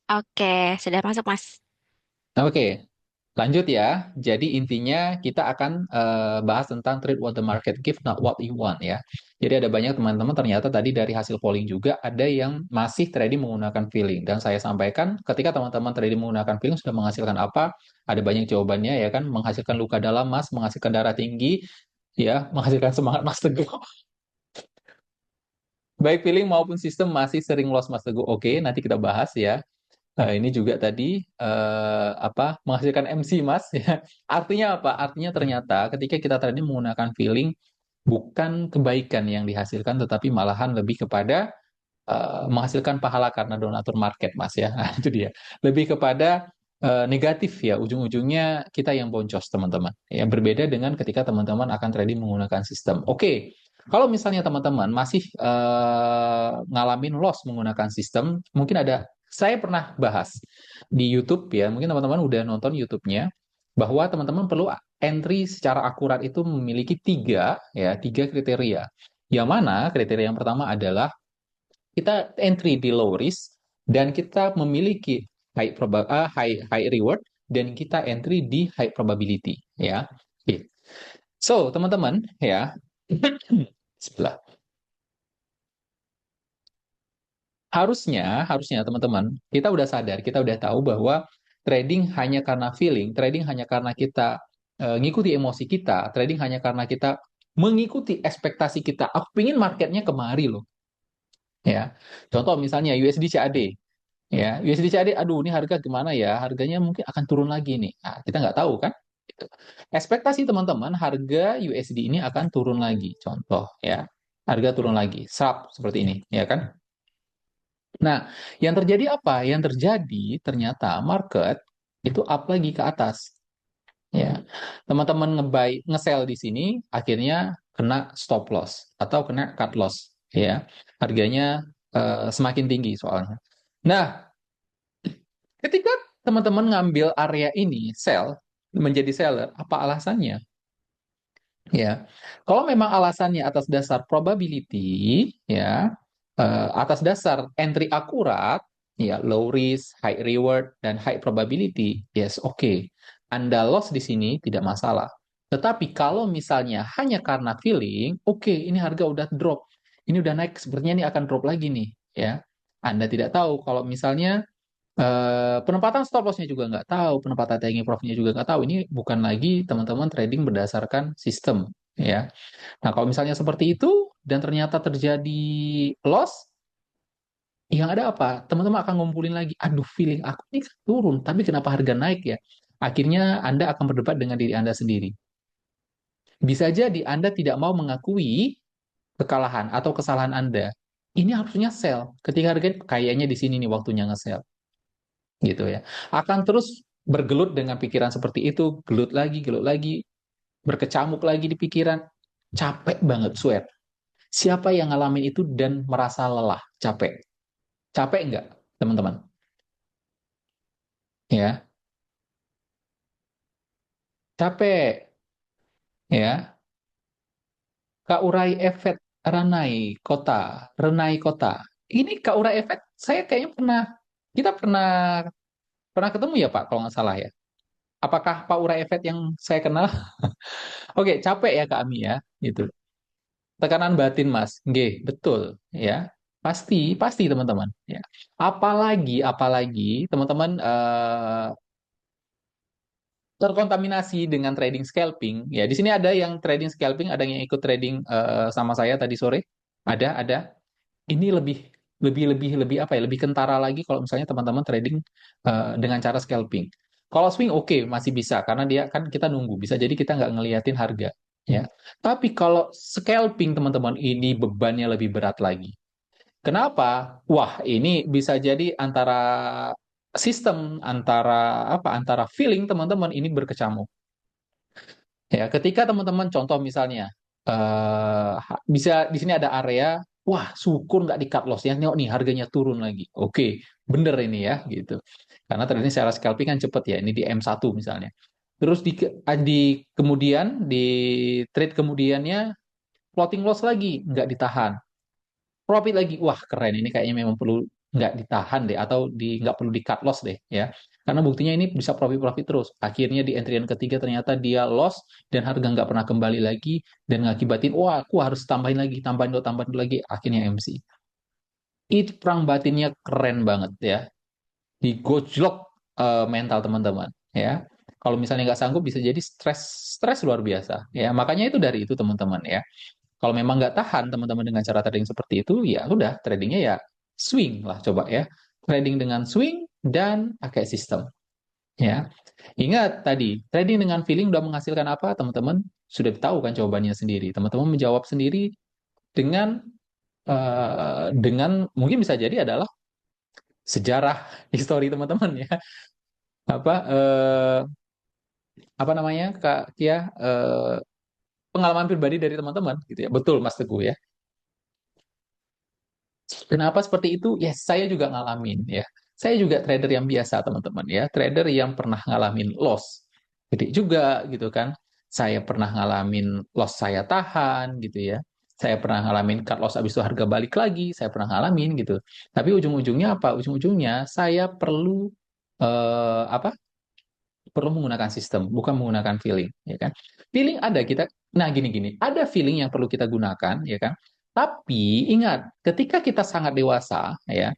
Oke, sudah masuk, Mas. Oke, lanjut ya. Jadi intinya kita akan bahas tentang trade what the market give, not what you want ya. Jadi ada banyak teman-teman ternyata tadi dari hasil polling juga ada yang masih trading menggunakan feeling. Dan saya sampaikan ketika teman-teman trading menggunakan feeling sudah menghasilkan apa? Ada banyak jawabannya ya kan. Menghasilkan luka dalam Mas, menghasilkan darah tinggi, ya, menghasilkan semangat Mas Teguh. Baik feeling maupun sistem masih sering loss Mas Teguh. Oke, nanti kita bahas ya. Nah, ini juga tadi apa menghasilkan MC Mas ya. Artinya apa? Artinya ternyata ketika kita tadi menggunakan feeling bukan kebaikan yang dihasilkan tetapi malahan lebih kepada menghasilkan pahala karena donatur market Mas ya. Nah, itu dia. Lebih kepada negatif ya ujung-ujungnya kita yang boncos teman-teman. Ya berbeda dengan ketika teman-teman akan trading menggunakan sistem. Oke. Kalau misalnya teman-teman masih ngalamin loss menggunakan sistem, mungkin ada saya pernah bahas di YouTube ya, mungkin teman-teman udah nonton YouTube-nya bahwa teman-teman perlu entry secara akurat itu memiliki tiga kriteria. Yang mana kriteria yang pertama adalah kita entry di low risk dan kita memiliki high reward dan kita entry di high probability ya. Oke. So, teman-teman ya, sebelah. Harusnya teman-teman, kita udah sadar, kita udah tahu bahwa trading hanya karena feeling, trading hanya karena kita ngikuti emosi kita, trading hanya karena kita mengikuti ekspektasi kita. Aku pingin marketnya kemari loh, ya. Contoh misalnya USD CAD, ya. USD CAD, aduh ini harga gimana ya? Harganya mungkin akan turun lagi nih. Nah, kita nggak tahu kan? Gitu. Ekspektasi teman-teman, harga USD ini akan turun lagi. Contoh, ya. Harga turun lagi, seperti ini, ya kan? Nah, yang terjadi apa? Yang terjadi ternyata market itu up lagi ke atas. Ya, teman-teman nge-sell di sini, akhirnya kena stop loss atau kena cut loss. Ya, harganya semakin tinggi soalnya. Nah, ketika teman-teman ngambil area ini, sell, menjadi seller, apa alasannya? Ya, kalau memang alasannya atas dasar probability, ya, atas dasar entry akurat, ya, low risk, high reward, dan high probability, yes, oke. Anda loss di sini tidak masalah. Tetapi kalau misalnya hanya karena feeling, oke, ini harga udah drop, ini udah naik, sepertinya ini akan drop lagi nih, ya. Anda tidak tahu kalau misalnya penempatan stop loss-nya juga nggak tahu, penempatan taking profit-nya juga nggak tahu. Ini bukan lagi teman-teman trading berdasarkan sistem, ya. Nah, kalau misalnya seperti itu dan ternyata terjadi loss, yang ada apa? Teman-teman akan ngumpulin lagi, aduh feeling aku ini kan turun, tapi kenapa harga naik ya? Akhirnya Anda akan berdebat dengan diri Anda sendiri. Bisa jadi Anda tidak mau mengakui kekalahan atau kesalahan Anda. Ini harusnya sell. Ketika harga kayaknya di sini nih waktunya nge-sell. Gitu ya. Akan terus bergelut dengan pikiran seperti itu, gelut lagi, berkecamuk lagi di pikiran, capek banget, sweat. Siapa yang ngalamin itu dan merasa lelah, capek? Capek nggak, teman-teman? Ya, capek. Ya, Kak Urai Efek Renai Kota. Ini Kak Urai Efek, saya kayaknya kita pernah pernah ketemu ya Pak, kalau nggak salah ya. Apakah Pak Urai Efek yang saya kenal? Oke, capek ya Kak Ami ya, gitu. Tekanan batin, Mas. G, betul, ya. Pasti, pasti teman-teman, ya. Apalagi teman-teman terkontaminasi dengan trading scalping. Ya, di sini ada yang trading scalping, ada yang ikut trading sama saya tadi sore. Ada. Ini lebih apa ya? Lebih kentara lagi kalau misalnya teman-teman trading dengan cara scalping. Kalau swing oke, masih bisa karena dia kan kita nunggu. Bisa jadi kita nggak ngeliatin harga, ya. Tapi kalau scalping teman-teman ini bebannya lebih berat lagi. Kenapa? Wah, ini bisa jadi antara sistem, antara feeling teman-teman ini berkecamuk. Ya, ketika teman-teman contoh misalnya bisa di sini ada area, wah syukur nggak di cut loss ya, nih harganya turun lagi. Oke, bener ini ya gitu. Karena tadi secara scalping kan cepet ya, ini di M1 misalnya. Terus di kemudian di trade kemudiannya floating loss lagi nggak ditahan. Profit lagi, wah keren ini kayaknya memang perlu. nggak ditahan deh atau nggak perlu di cut loss deh ya. Karena buktinya ini bisa profit-profit terus. Akhirnya di entry yang ketiga ternyata dia loss dan harga nggak pernah kembali lagi dan ngakibatin, wah aku harus tambahin dulu lagi. Akhirnya MC. Itu perang batinnya keren banget ya. Digojlok mental teman-teman ya. Kalau misalnya nggak sanggup bisa jadi stres luar biasa ya. Makanya itu dari itu teman-teman ya. Kalau memang nggak tahan teman-teman dengan cara trading seperti itu, ya udah tradingnya ya swing lah coba ya. Trading dengan swing dan pakai sistem ya. Ingat tadi, trading dengan feeling udah menghasilkan apa teman-teman? Sudah tahu kan jawabannya sendiri. Teman-teman menjawab sendiri dengan dengan mungkin bisa jadi adalah sejarah histori teman-teman ya. Apa apa namanya Kak Kia, pengalaman pribadi dari teman-teman gitu ya. Betul Mas Teguh ya. Kenapa seperti itu? Ya, saya juga ngalamin ya. Saya juga trader yang biasa, teman-teman ya. Trader yang pernah ngalamin loss. Gede juga gitu kan. Saya pernah ngalamin loss saya tahan gitu ya. Saya pernah ngalamin cut loss habis itu harga balik lagi, saya pernah ngalamin gitu. Tapi ujung-ujungnya apa? Ujung-ujungnya saya perlu apa? Perlu menggunakan sistem, bukan menggunakan feeling, ya kan? Feeling ada kita, nah gini-gini, ada feeling yang perlu kita gunakan, ya kan? Tapi ingat, ketika kita sangat dewasa, ya,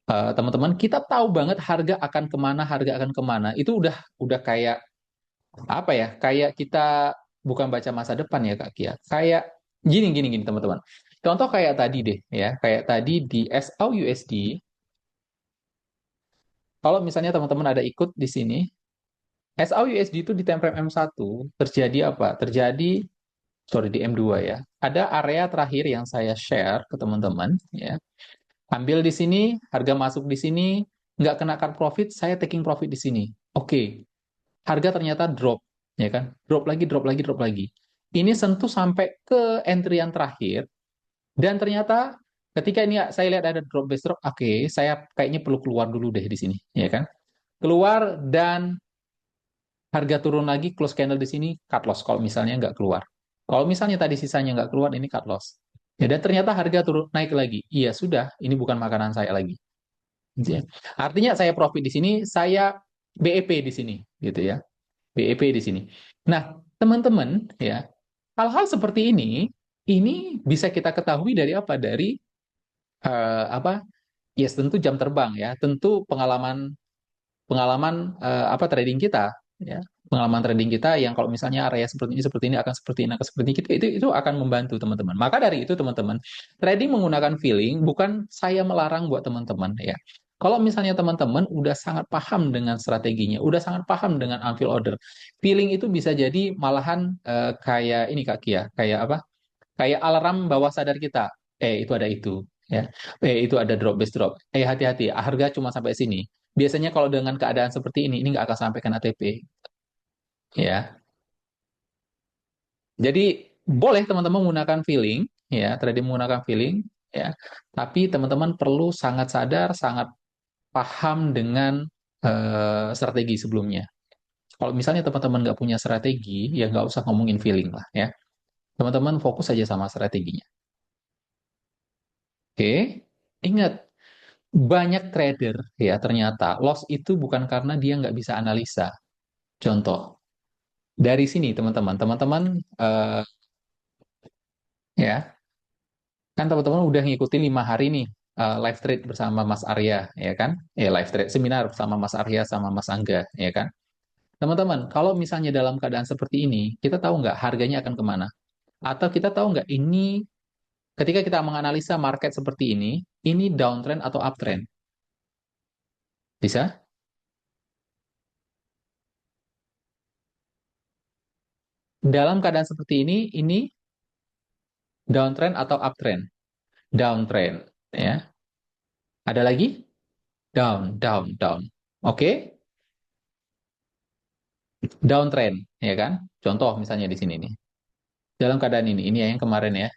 teman-teman, kita tahu banget harga akan kemana. Itu udah kayak apa ya? Kayak kita bukan baca masa depan ya, Kak Kia. Kayak gini, teman-teman. Contoh kayak tadi deh, ya, kayak tadi di SAUUSD. Kalau misalnya teman-teman ada ikut di sini, SAUUSD itu di time frame M1 terjadi apa? Terjadi, sorry, di M2 ya. Ada area terakhir yang saya share ke teman-teman ya. Ambil di sini, harga masuk di sini, nggak kena cut profit, saya taking profit di sini. Oke, harga ternyata drop, ya kan? Drop lagi, drop lagi, drop lagi. Ini sentuh sampai ke entry yang terakhir, dan ternyata ketika ini saya lihat ada drop base drop, oke, saya kayaknya perlu keluar dulu deh di sini, ya kan? Keluar dan harga turun lagi, close candle di sini, cut loss kalau misalnya nggak keluar. Kalau misalnya tadi sisanya nggak keluar, ini cut loss. Ya, dan ternyata harga turun naik lagi. Iya, sudah, ini bukan makanan saya lagi. Gitu ya. Artinya saya profit di sini, saya BEP di sini, gitu ya. BEP di sini. Nah, teman-teman, ya, hal-hal seperti ini bisa kita ketahui dari apa? Dari apa? Yes, tentu jam terbang ya, tentu pengalaman pengalaman apa trading kita ya, pengalaman trading kita yang kalau misalnya area seperti ini akan seperti ini akan seperti ini, itu akan membantu teman-teman. Maka dari itu teman-teman, trading menggunakan feeling, bukan saya melarang buat teman-teman ya. Kalau misalnya teman-teman udah sangat paham dengan strateginya, udah sangat paham dengan unfill order, feeling itu bisa jadi malahan kayak ini Kak Kia, kayak apa? Kayak alarm bawah sadar kita. Itu ada itu, ya. Itu ada drop base drop. Hati-hati, harga cuma sampai sini. Biasanya kalau dengan keadaan seperti ini nggak akan sampai kena TP, ya. Jadi boleh teman-teman menggunakan feeling, ya, trading menggunakan feeling, ya. Tapi teman-teman perlu sangat sadar, sangat paham dengan strategi sebelumnya. Kalau misalnya teman-teman nggak punya strategi, ya nggak usah ngomongin feeling lah, ya. Teman-teman fokus aja sama strateginya. Oke, ingat, banyak trader ya ternyata loss itu bukan karena dia nggak bisa analisa. Contoh, dari sini teman-teman, eh, ya kan teman-teman udah ngikutin 5 hari nih live trade bersama Mas Arya ya kan? Live trade seminar bersama Mas Arya sama Mas Angga ya kan? Teman-teman, kalau misalnya dalam keadaan seperti ini, kita tahu nggak harganya akan kemana? Atau kita tahu nggak ini ketika kita menganalisa market seperti ini downtrend atau uptrend? Bisa? Dalam keadaan seperti ini downtrend atau uptrend? Downtrend ya. Ada lagi? Down, down, down. Oke, downtrend ya kan? Contoh misalnya di sini nih. Dalam keadaan ini ya yang kemarin ya.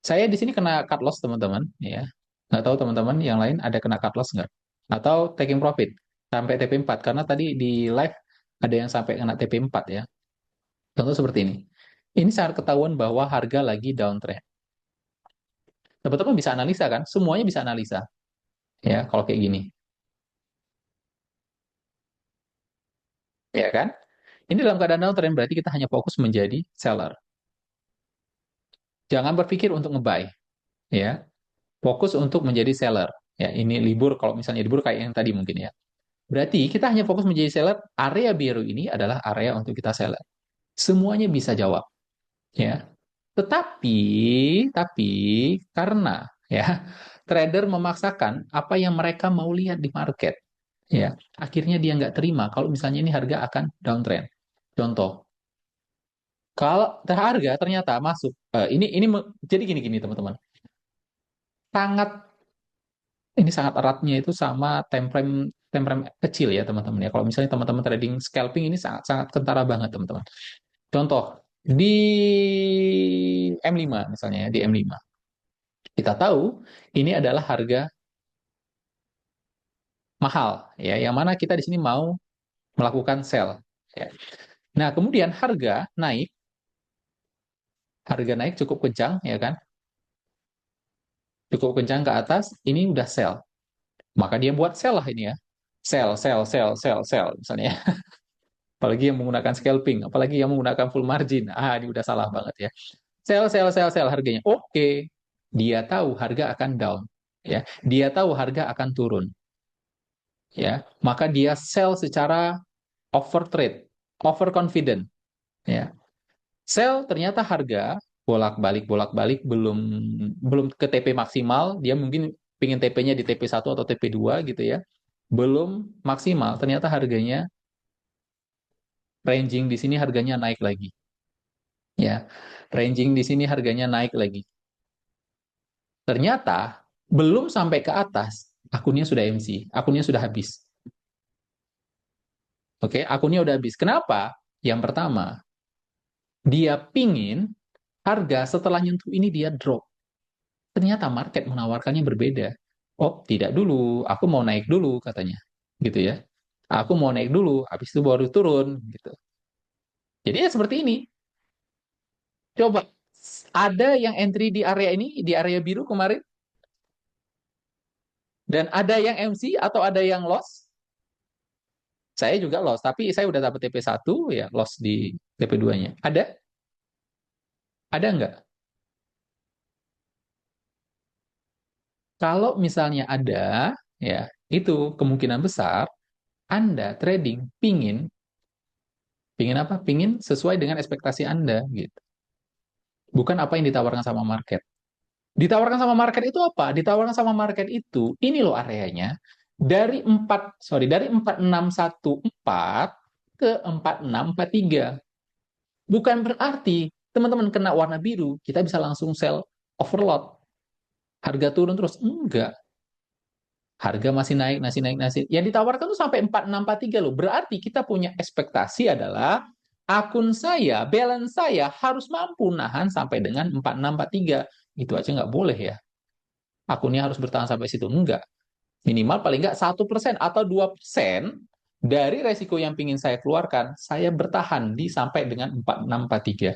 Saya di sini kena cut loss teman-teman ya. Nggak tahu teman-teman yang lain ada kena cut loss nggak? Atau taking profit sampai TP4 karena tadi di live ada yang sampai kena TP4 ya. Contoh seperti ini. Ini sangat ketahuan bahwa harga lagi downtrend. Teman-teman bisa analisa kan? Semuanya bisa analisa. Ya, kalau kayak gini, ya kan? Ini dalam keadaan downtrend berarti kita hanya fokus menjadi seller. Jangan berpikir untuk nge-buy, ya. Fokus untuk menjadi seller. Ya, ini libur kalau misalnya libur kayak yang tadi mungkin ya. Berarti kita hanya fokus menjadi seller, area biru ini adalah area untuk kita seller. Semuanya bisa jawab, ya. Tetapi, tapi karena ya trader memaksakan apa yang mereka mau lihat di market, ya, akhirnya dia nggak terima kalau misalnya ini harga akan downtrend. Contoh, kalau harga ternyata masuk, jadi gini-gini teman-teman, sangat ini sangat eratnya itu sama time frame kecil ya teman-teman ya. Kalau misalnya teman-teman trading scalping ini sangat-sangat kentara banget teman-teman. Contoh di M5 misalnya ya, di M5. Kita tahu ini adalah harga mahal ya, yang mana kita di sini mau melakukan sell ya. Nah, kemudian harga naik cukup kencang ya kan? Cukup kencang ke atas, ini udah sell. Maka dia buat sell lah ini ya. Sell, sell, sell, sell, sell misalnya. Apalagi yang menggunakan scalping, apalagi yang menggunakan full margin. Ah, ini udah salah banget ya. Sell, sell, sell, sell harganya. Oke. Dia tahu harga akan down, ya. Dia tahu harga akan turun, ya. Maka dia sell secara overtrade, overconfident, ya. Sell ternyata harga bolak-balik belum belum ke TP maksimal, dia mungkin pingin TP-nya di TP1 atau TP2 gitu ya. Belum maksimal, ternyata harganya ranging di sini harganya naik lagi. Ya, ranging di sini harganya naik lagi. Ternyata belum sampai ke atas, akunnya sudah MC, akunnya sudah habis. Oke, akunnya udah habis. Kenapa? Yang pertama, dia pingin harga setelah nyentuh ini dia drop. Ternyata market menawarkannya berbeda. Oh, tidak dulu, aku mau naik dulu katanya. Gitu ya. Aku mau naik dulu, habis itu baru turun gitu. Jadi ya seperti ini. Coba ada yang entry di area ini, di area biru kemarin, dan ada yang MC atau ada yang loss. Saya juga loss, tapi saya udah dapat TP1 ya, loss di TP2-nya. Ada? Ada nggak? Kalau misalnya ada, ya, itu kemungkinan besar Anda trading pingin apa? Pingin sesuai dengan ekspektasi Anda gitu. Bukan apa yang ditawarkan sama market. Ditawarkan sama market itu apa? Ditawarkan sama market itu, ini loh areanya, dari 4614 ke 4643. Bukan berarti teman-teman kena warna biru, kita bisa langsung sell overload. Harga turun terus. Enggak. Harga masih naik, masih naik, masih. Yang ditawarkan tuh sampai 4643 loh. Berarti kita punya ekspektasi adalah akun saya, balance saya harus mampu nahan sampai dengan 4643. Itu aja nggak boleh ya. Akunnya harus bertahan sampai situ. Enggak. Minimal paling nggak 1% atau 2% dari resiko yang ingin saya keluarkan, saya bertahan di sampai dengan 4643.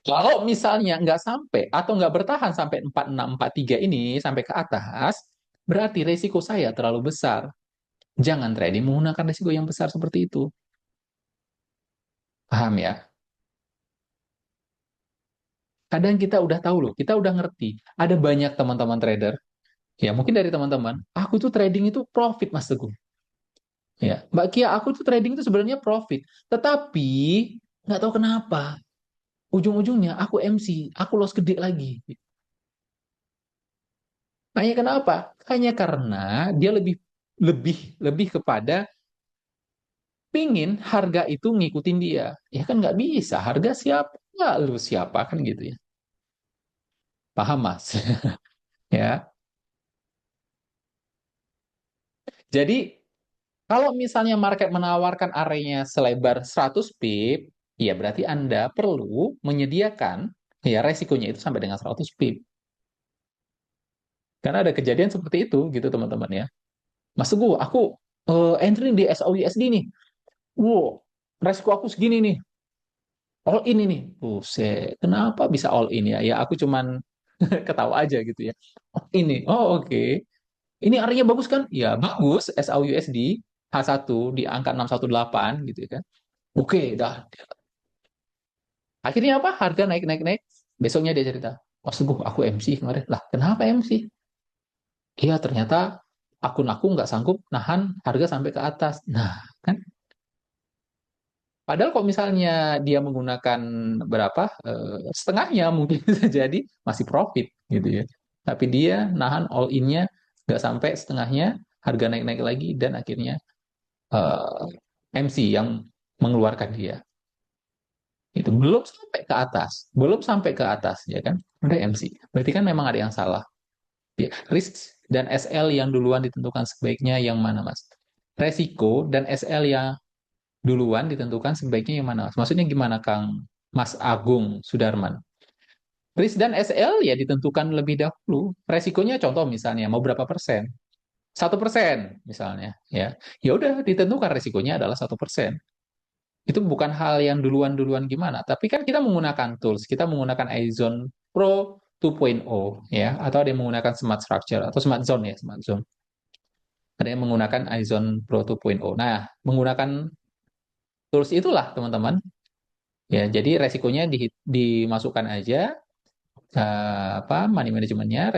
Kalau misalnya nggak sampai atau nggak bertahan sampai 4643 ini, sampai ke atas, berarti resiko saya terlalu besar. Jangan trading menggunakan resiko yang besar seperti itu. Paham ya? Kadang kita udah tahu loh, kita udah ngerti. Ada banyak teman-teman trader, ya mungkin dari teman-teman, aku tuh trading itu profit Mas Teguh. Ya, Mbak Kia, aku tuh trading itu sebenarnya profit. Tetapi, nggak tahu kenapa, ujung-ujungnya aku MC, aku loss gede lagi. Hanya kenapa? Hanya karena dia lebih lebih lebih kepada pingin harga itu ngikutin dia. Ya kan nggak bisa. Harga siapa? Nggak lu siapa kan gitu ya. Paham Mas? Ya. Jadi kalau misalnya market menawarkan areanya selebar 100 pip, ya berarti Anda perlu menyediakan ya resikonya itu sampai dengan 100 pip. Karena ada kejadian seperti itu gitu teman-teman ya. Mas Teguh, aku entry di SOUSD nih. Wow, resiko aku segini nih. All in ini. Buset, kenapa bisa all in ya? Ya aku cuman ketawa aja gitu ya. Oh, ini. Oh, oke. Ini artinya bagus kan? Ya, bagus. SAUUSD H1 di angka 618 gitu kan. Oke, dah. Akhirnya apa? Harga naik, naik, naik. Besoknya dia cerita, wah sungguh aku MC kemarin. Lah, kenapa MC? Iya, ternyata akun aku nggak sanggup nahan harga sampai ke atas. Nah, kan? Padahal kalau misalnya dia menggunakan berapa, setengahnya mungkin bisa jadi masih profit gitu ya. Tapi dia nahan all in-nya nggak sampai setengahnya, harga naik-naik lagi dan akhirnya eh, MC yang mengeluarkan dia. Itu belum sampai ke atas, belum sampai ke atas ya kan? Udah MC. Berarti kan memang ada yang salah. Ya, risk dan SL yang duluan ditentukan sebaiknya yang mana, Mas? Resiko dan SL yang duluan ditentukan sebaiknya yang mana, Mas? Maksudnya gimana, Kang Mas Agung Sudarman? Risk dan SL ya ditentukan lebih dahulu. Resikonya contoh misalnya mau berapa persen? 1% misalnya, ya. Ya udah ditentukan resikonya adalah 1%. Itu bukan hal yang duluan-duluan gimana, tapi kan kita menggunakan tools, kita menggunakan iZone Pro 2.0 ya, atau ada yang menggunakan Smart Structure atau Smart Zone ya, Smart Zone. Ada yang menggunakan iZone Pro 2.0. Nah, menggunakan tools itulah teman-teman. Ya, jadi resikonya dimasukkan aja, apa money manajemennya,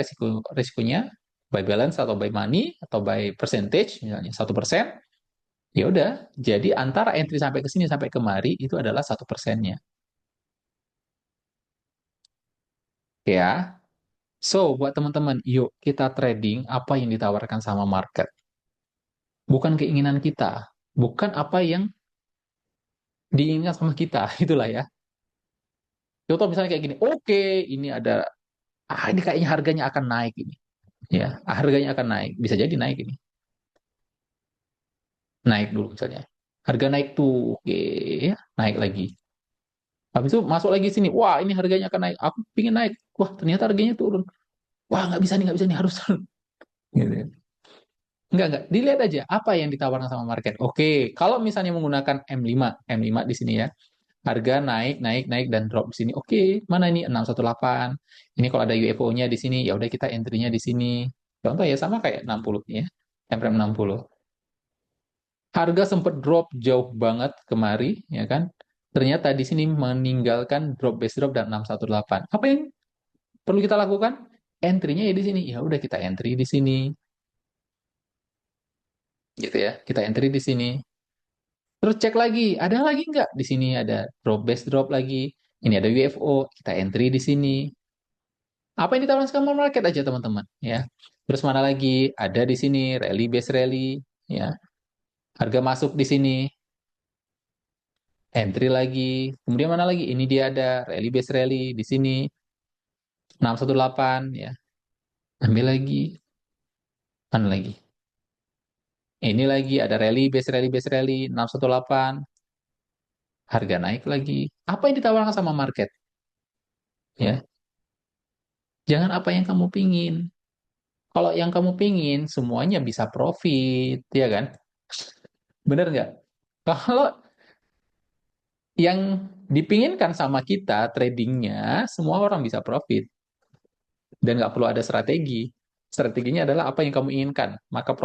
resikonya by balance atau by money atau by percentage misalnya 1%. Ya udah, jadi antara entry sampai ke sini sampai kemari itu adalah 1%-nya. Ya, so buat teman-teman, yuk kita trading apa yang ditawarkan sama market, bukan keinginan kita, bukan apa yang diinginkan sama kita, itulah ya. Contoh misalnya kayak gini, oke, ini ada, ini kayaknya harganya akan naik ini, ya, harganya akan naik, bisa jadi naik ini, naik dulu misalnya, harga naik tuh, oke, ya, naik lagi. Habis itu masuk lagi sini, wah ini harganya akan naik, aku pingin naik, wah ternyata harganya turun, wah nggak bisa nih, harus gitu ya. Enggak, dilihat aja apa yang ditawarkan sama market. Oke, kalau misalnya menggunakan M5 di sini ya, harga naik, naik, naik dan drop di sini. Oke, mana ini 618. Ini kalau ada UFO-nya di sini, ya udah kita entry-nya di sini. Contoh ya sama kayak 60 ya, M-Prime 60. Harga sempat drop jauh banget kemari, ya kan? Ternyata di sini meninggalkan drop base drop dan 618. Apa yang perlu kita lakukan? Entry-nya ya di sini. Ya udah kita entry di sini, gitu ya. Kita entry di sini. Terus cek lagi, ada lagi nggak? Di sini ada drop base drop lagi. Ini ada UFO, kita entry di sini. Apa yang ditawarkan sama market aja teman-teman, ya. Terus mana lagi? Ada di sini rally base rally, ya. Harga masuk di sini, entry lagi. Kemudian mana lagi? Ini dia ada rally base rally di sini 618, ya. Ambil lagi, mana lagi? Ini lagi ada rally base rally 618, harga naik lagi. Apa yang ditawarkan sama market? Ya, jangan apa yang kamu pingin. Kalau yang kamu pingin, semuanya bisa profit, ya kan? Bener nggak? Kalau yang dipinginkan sama kita, tradingnya, semua orang bisa profit. Dan nggak perlu ada strategi. Strateginya adalah apa yang kamu inginkan, maka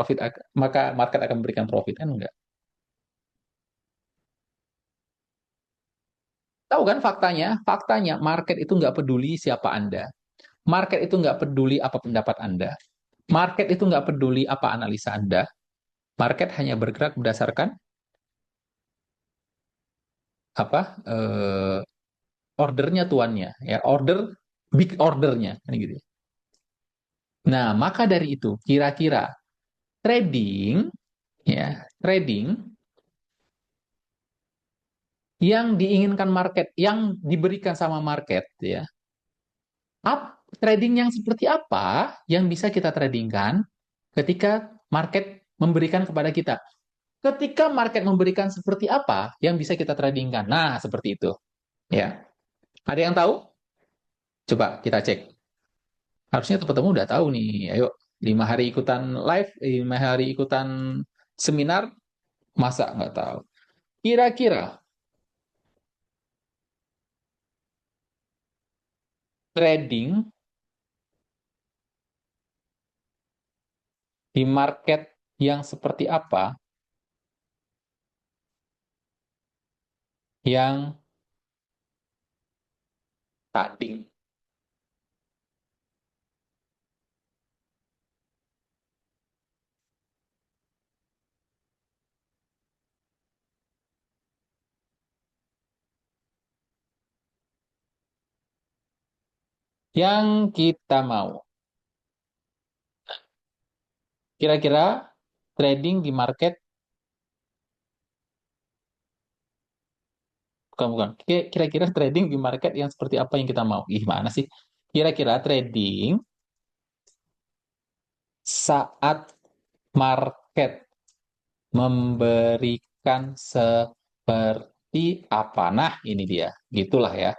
maka market akan memberikan profit, kan enggak? Tahu kan faktanya? Faktanya, market itu nggak peduli siapa Anda. Market itu nggak peduli apa pendapat Anda. Market itu nggak peduli apa analisa Anda. Market hanya bergerak berdasarkan apa ordernya tuannya, ya, big ordernya, kan gitu. Nah, maka dari itu, kira-kira trading, ya, trading yang diinginkan market, yang diberikan sama market, ya, trading yang seperti apa yang bisa kita tradingkan ketika market memberikan kepada kita? Ketika market memberikan seperti apa yang bisa kita tradingkan? Nah, seperti itu, ya. Ada yang tahu? Coba kita cek. Harusnya teman-teman udah tahu nih. Ayo, 5 hari ikutan live, 5 hari ikutan seminar, masa nggak tahu? Kira-kira trading di market yang seperti apa yang tanding. Yang kita mau. Kira-kira trading di market, bukan, bukan. Kira-kira trading di market yang seperti apa yang kita mau? Gimana sih? Kira-kira trading saat market memberikan seperti apa? Nah, ini dia. Gitulah ya.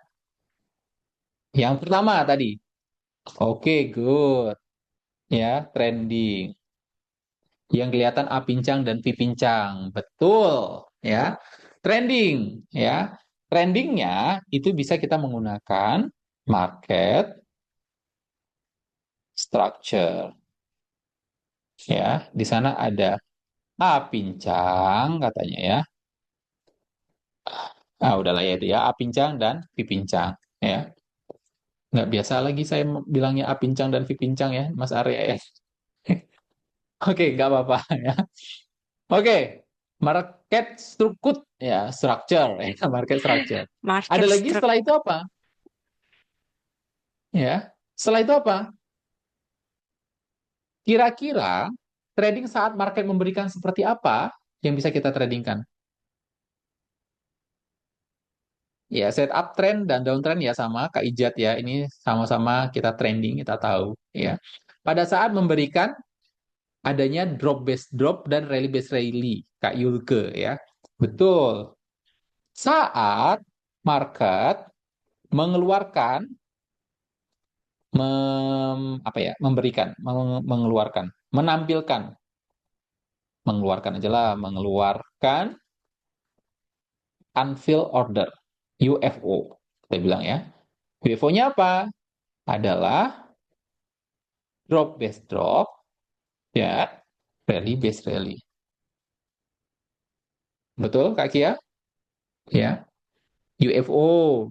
Yang pertama tadi. Oke, good. Ya, trending. Yang kelihatan A pincang dan P pincang. Betul, ya. Trending, ya. Trendingnya itu bisa kita menggunakan market structure, ya. Di sana ada A pincang katanya ya. Ah, udahlah ya itu ya, A pincang dan V pincang, ya. Nggak biasa lagi saya bilangnya A pincang dan V pincang ya, Mas Arya ya. Oke, nggak apa-apa ya. Oke, market struktur ya, structure ya, market structure. Ada Market lagi struct. setelah itu apa? Ya, setelah itu apa? Kira-kira trading saat market memberikan seperti apa yang bisa kita tradingkan? Ya, setup trend dan downtrend ya sama Kak Ijat ya. Ini sama-sama kita trending, kita tahu ya. Pada saat memberikan adanya drop based drop dan rally based rally, Kak Yulke ya. Betul. Saat market mengeluarkan apa ya, memberikan, mengeluarkan, menampilkan, mengeluarkan aja lah, mengeluarkan unfill order, UFO. Kita bilang ya. UFO-nya apa? Adalah drop based drop, ya, rally based rally. Betul, Kak Kia? Ya, UFO,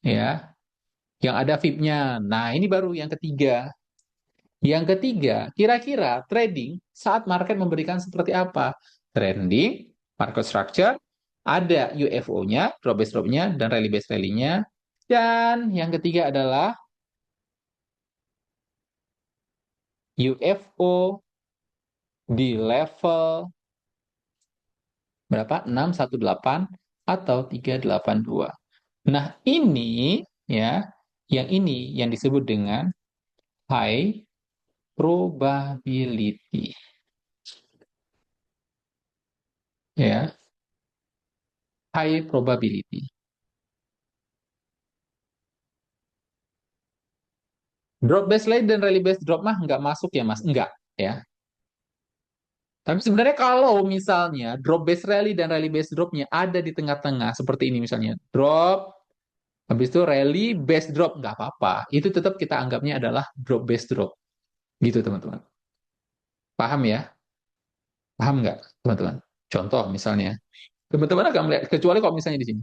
ya, yang ada VIP-nya. Nah, ini baru yang ketiga. Yang ketiga, kira-kira trading saat market memberikan seperti apa? Trending, market structure, ada UFO-nya, drop based drop-nya, dan rally based rally-nya. Dan yang ketiga adalah UFO di level berapa? 618 atau 382. Nah, ini ya, yang ini yang disebut dengan high probability. Ya, high probability. Drop based rally dan rally based drop mah nggak masuk ya, Mas? Nggak, ya. Tapi sebenarnya kalau misalnya drop based rally dan rally based dropnya ada di tengah-tengah seperti ini misalnya, drop, habis itu rally based drop nggak apa-apa. Itu tetap kita anggapnya adalah drop based drop. Gitu, teman-teman. Paham ya? Paham nggak, teman-teman? Contoh misalnya, teman-teman akan melihat, kecuali kalau misalnya di sini.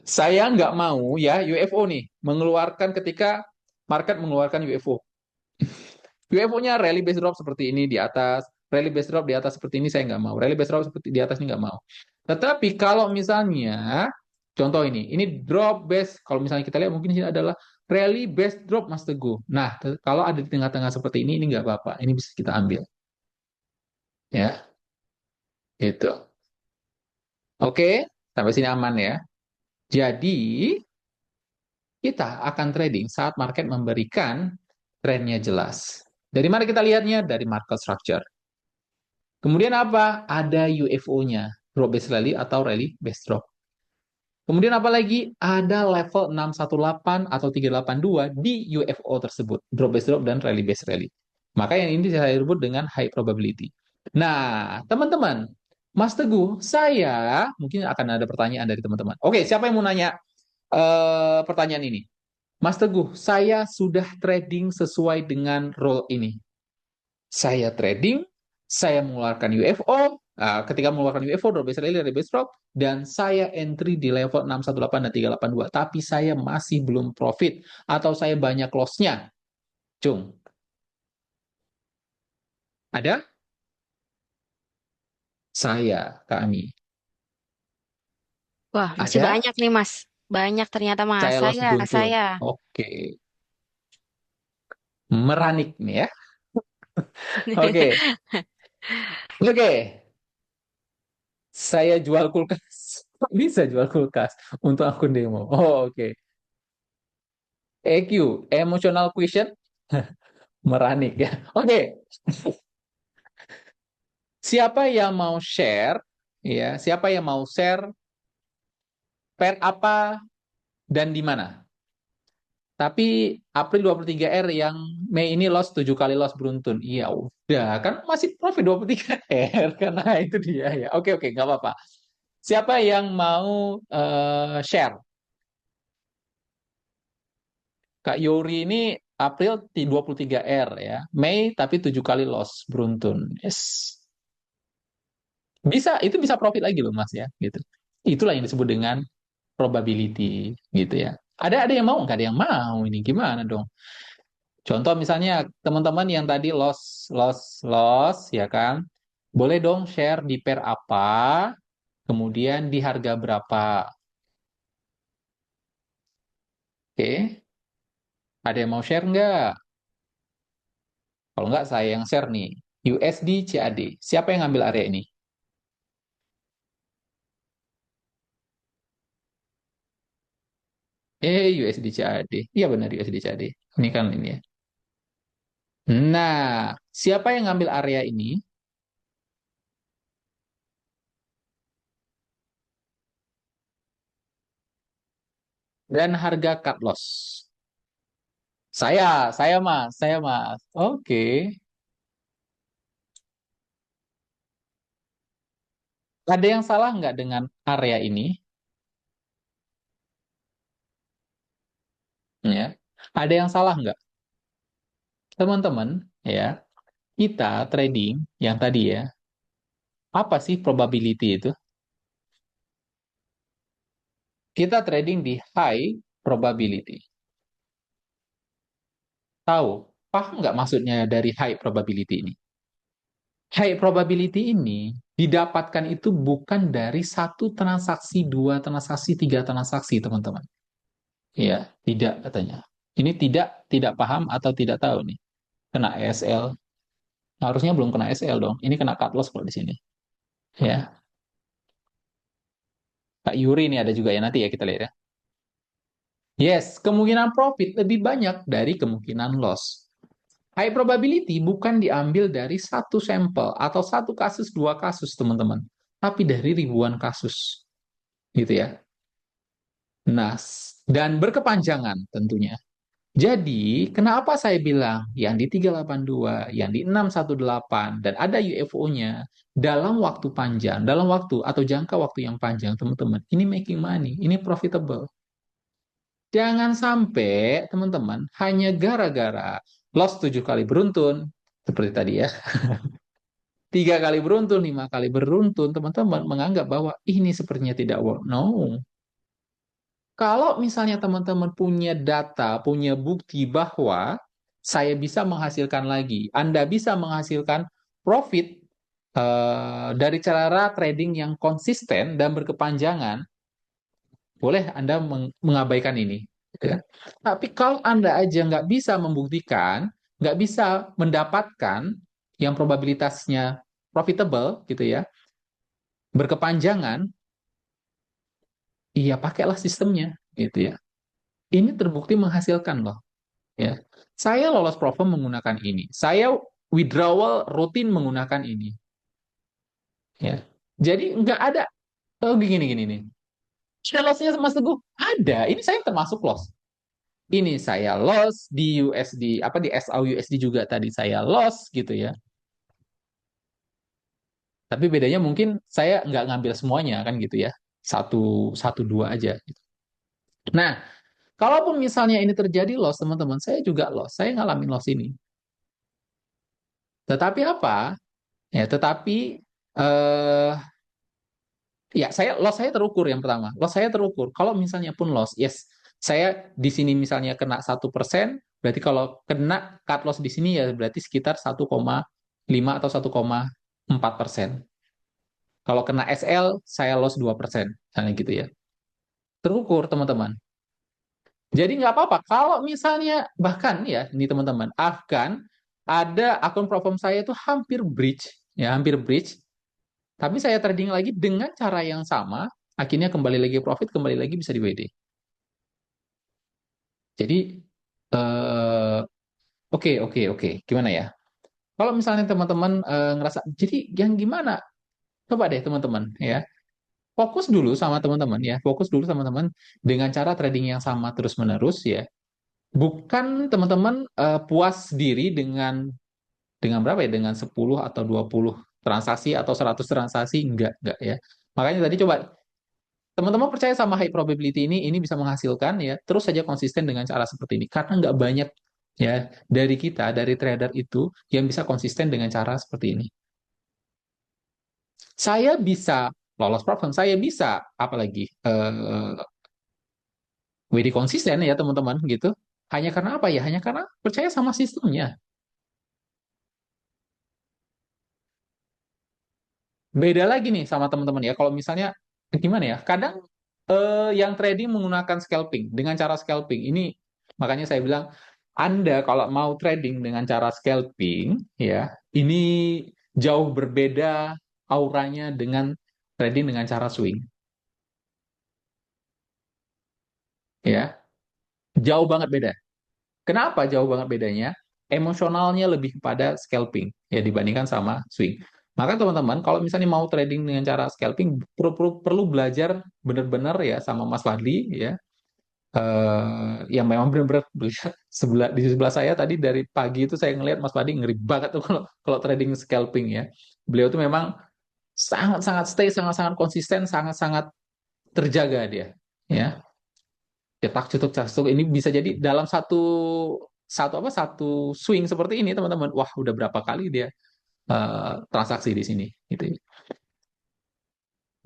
Saya nggak mau ya UFO nih, mengeluarkan ketika market mengeluarkan UFO. UFO-nya rally based drop seperti ini di atas, rally based drop di atas seperti ini saya nggak mau, rally based drop seperti di atas ini nggak mau. Tetapi kalau misalnya, contoh ini drop based, kalau misalnya kita lihat mungkin ini adalah rally based drop Mas Teguh. Nah, kalau ada di tengah-tengah seperti ini nggak apa-apa, ini bisa kita ambil. Ya, itu. Oke, sampai sini aman ya. Jadi, kita akan trading saat market memberikan trennya jelas. Dari mana kita lihatnya? Dari market structure. Kemudian apa? Ada UFO-nya, drop based rally atau rally based drop. Kemudian apa lagi? Ada level 618 atau 382 di UFO tersebut, drop based drop dan rally based rally. Maka yang ini saya sebut dengan high probability. Nah, teman-teman, Mas Teguh, saya mungkin akan ada pertanyaan dari teman-teman. Oke, siapa yang mau nanya pertanyaan ini? Mas Teguh, saya sudah trading sesuai dengan role ini. Saya trading Saya mengeluarkan UFO, ketika mengeluarkan UFO, drop base rally, dari base drop, dan saya entry di level 618 dan 382, tapi saya masih belum profit, atau saya banyak loss-nya. Cung, ada? Kami. Wah, masih Ada? banyak nih, Mas. Banyak ternyata, Mas. Saya loss beruntun. Saya. Oke. Meranik nih ya. Oke. Oke. Saya jual kulkas. Bisa jual kulkas untuk akun demo. Oh, oke. EQ, emotional question, meranik ya. Oke. Siapa yang mau share ya? Siapa yang mau share pair apa dan di mana? Tapi April 23R yang Mei ini loss 7 kali loss beruntun. Iya, udah kan masih profit 23R karena itu dia ya. Oke, oke, nggak apa-apa. Siapa yang mau share? Kak Yori ini April 23R ya. Mei tapi 7 kali loss beruntun. Yes. Bisa, itu bisa profit lagi loh Mas ya, gitu. Itulah yang disebut dengan probability gitu ya. Ada yang mau, nggak ada yang mau ini gimana dong? Contoh misalnya teman-teman yang tadi loss ya kan? Boleh dong share di pair apa, kemudian di harga berapa. Oke, ada yang mau share nggak? Kalau nggak saya yang share nih. USD CAD. Siapa yang ngambil area ini? USD CAD. Iya benar USD CAD. Ini kan ini ya. Nah, siapa yang ngambil area ini? Dan harga cut loss. Saya mas. Oke. Ada yang salah nggak dengan area ini? Ya. Ada yang salah nggak? Teman-teman, ya, kita trading yang tadi ya, apa sih probability itu? Kita trading di high probability. Tahu? Paham nggak maksudnya dari high probability ini? High probability ini didapatkan itu bukan dari satu transaksi, dua transaksi, tiga transaksi, teman-teman. Ya, tidak katanya. Ini tidak paham atau tidak tahu nih. Kena ESL. Harusnya belum kena ESL dong. Ini kena cut loss kalau di sini. Ya, Kak Yuri ini ada juga ya nanti ya kita lihat ya. Yes, kemungkinan profit lebih banyak dari kemungkinan loss. High probability bukan diambil dari satu sampel atau satu kasus, dua kasus, teman-teman. Tapi dari ribuan kasus. Gitu ya. Nah, dan berkepanjangan tentunya. Jadi, kenapa saya bilang yang di 382, yang di 618, dan ada UFO-nya dalam waktu panjang, dalam waktu atau jangka waktu yang panjang, teman-teman, ini making money, ini profitable. Jangan sampai, teman-teman, hanya gara-gara loss 7 kali beruntun, seperti tadi ya, 3 kali beruntun, 5 kali beruntun, teman-teman menganggap bahwa ini sepertinya tidak work. No, kalau misalnya teman-teman punya data, punya bukti bahwa saya bisa menghasilkan lagi, Anda bisa menghasilkan profit dari cara trading yang konsisten dan berkepanjangan, boleh Anda mengabaikan ini. Gitu kan. Tapi kalau Anda aja nggak bisa membuktikan, nggak bisa mendapatkan yang probabilitasnya profitable, gitu ya, berkepanjangan, iya pakailah sistemnya, gitu ya. Ini terbukti menghasilkan loh. Ya. Saya lolos Profem menggunakan ini. Saya withdrawal rutin menggunakan ini. Ya. Jadi nggak ada gini gini nih. Lossnya Mas Teguh ada. Ini saya termasuk loss. Ini saya loss di USD apa di SAU USD juga tadi saya loss gitu ya. Tapi bedanya mungkin saya nggak ngambil semuanya kan gitu ya. Satu satu dua aja. Nah, kalaupun misalnya ini terjadi loss teman-teman, saya juga loss. Saya ngalamin loss ini. Tetapi apa? Ya, tetapi eh ya loss saya terukur yang pertama. Loss saya terukur. Kalau misalnya pun loss, yes, saya di sini misalnya kena 1%, berarti kalau kena cut loss di sini ya berarti sekitar 1,5 atau 1,4%. Kalau kena SL, saya loss 2%. Misalnya gitu ya. Terukur, teman-teman. Jadi nggak apa-apa. Kalau misalnya, bahkan ya, ini teman-teman, bahkan ada akun platform saya itu hampir breach, ya, hampir breach. Tapi saya trading lagi dengan cara yang sama, akhirnya kembali lagi profit, kembali lagi bisa di WD. Jadi, eh, oke, oke, oke. Gimana ya? Kalau misalnya teman-teman ngerasa, jadi yang gimana? Coba deh teman-teman ya. Fokus dulu sama teman-teman ya. Fokus dulu sama teman dengan cara trading yang sama terus-menerus ya. Bukan teman-teman puas diri dengan berapa ya? Dengan 10 atau 20 transaksi atau 100 transaksi, enggak ya. Makanya tadi coba teman-teman percaya sama high probability ini bisa menghasilkan ya, terus saja konsisten dengan cara seperti ini. Karena nggak banyak ya dari kita, dari trader itu yang bisa konsisten dengan cara seperti ini. Saya bisa lolos problem, saya bisa apalagi WD konsisten ya teman-teman gitu. Hanya karena apa ya? Hanya karena percaya sama sistemnya. Beda lagi nih sama teman-teman ya. Kalau misalnya gimana ya? Kadang yang trading menggunakan scalping dengan cara scalping ini makanya saya bilang Anda kalau mau trading dengan cara scalping ya, ini jauh berbeda auranya dengan trading dengan cara swing ya. Jauh banget beda. Kenapa jauh banget bedanya? Emosionalnya lebih kepada scalping ya dibandingkan sama swing. Maka teman-teman, kalau misalnya mau trading dengan cara scalping, perlu belajar benar-benar ya sama Mas Fadli ya. Yang memang benar-benar di sebelah saya tadi dari pagi itu saya ngelihat Mas Fadli ngeri banget tuh kalau kalau trading scalping ya. Beliau tuh memang sangat-sangat stay, sangat-sangat konsisten, sangat-sangat terjaga dia. Ya, cetak cetuk cetuk ini bisa jadi dalam satu satu apa satu swing seperti ini teman-teman, wah udah berapa kali dia transaksi di sini gitu ya.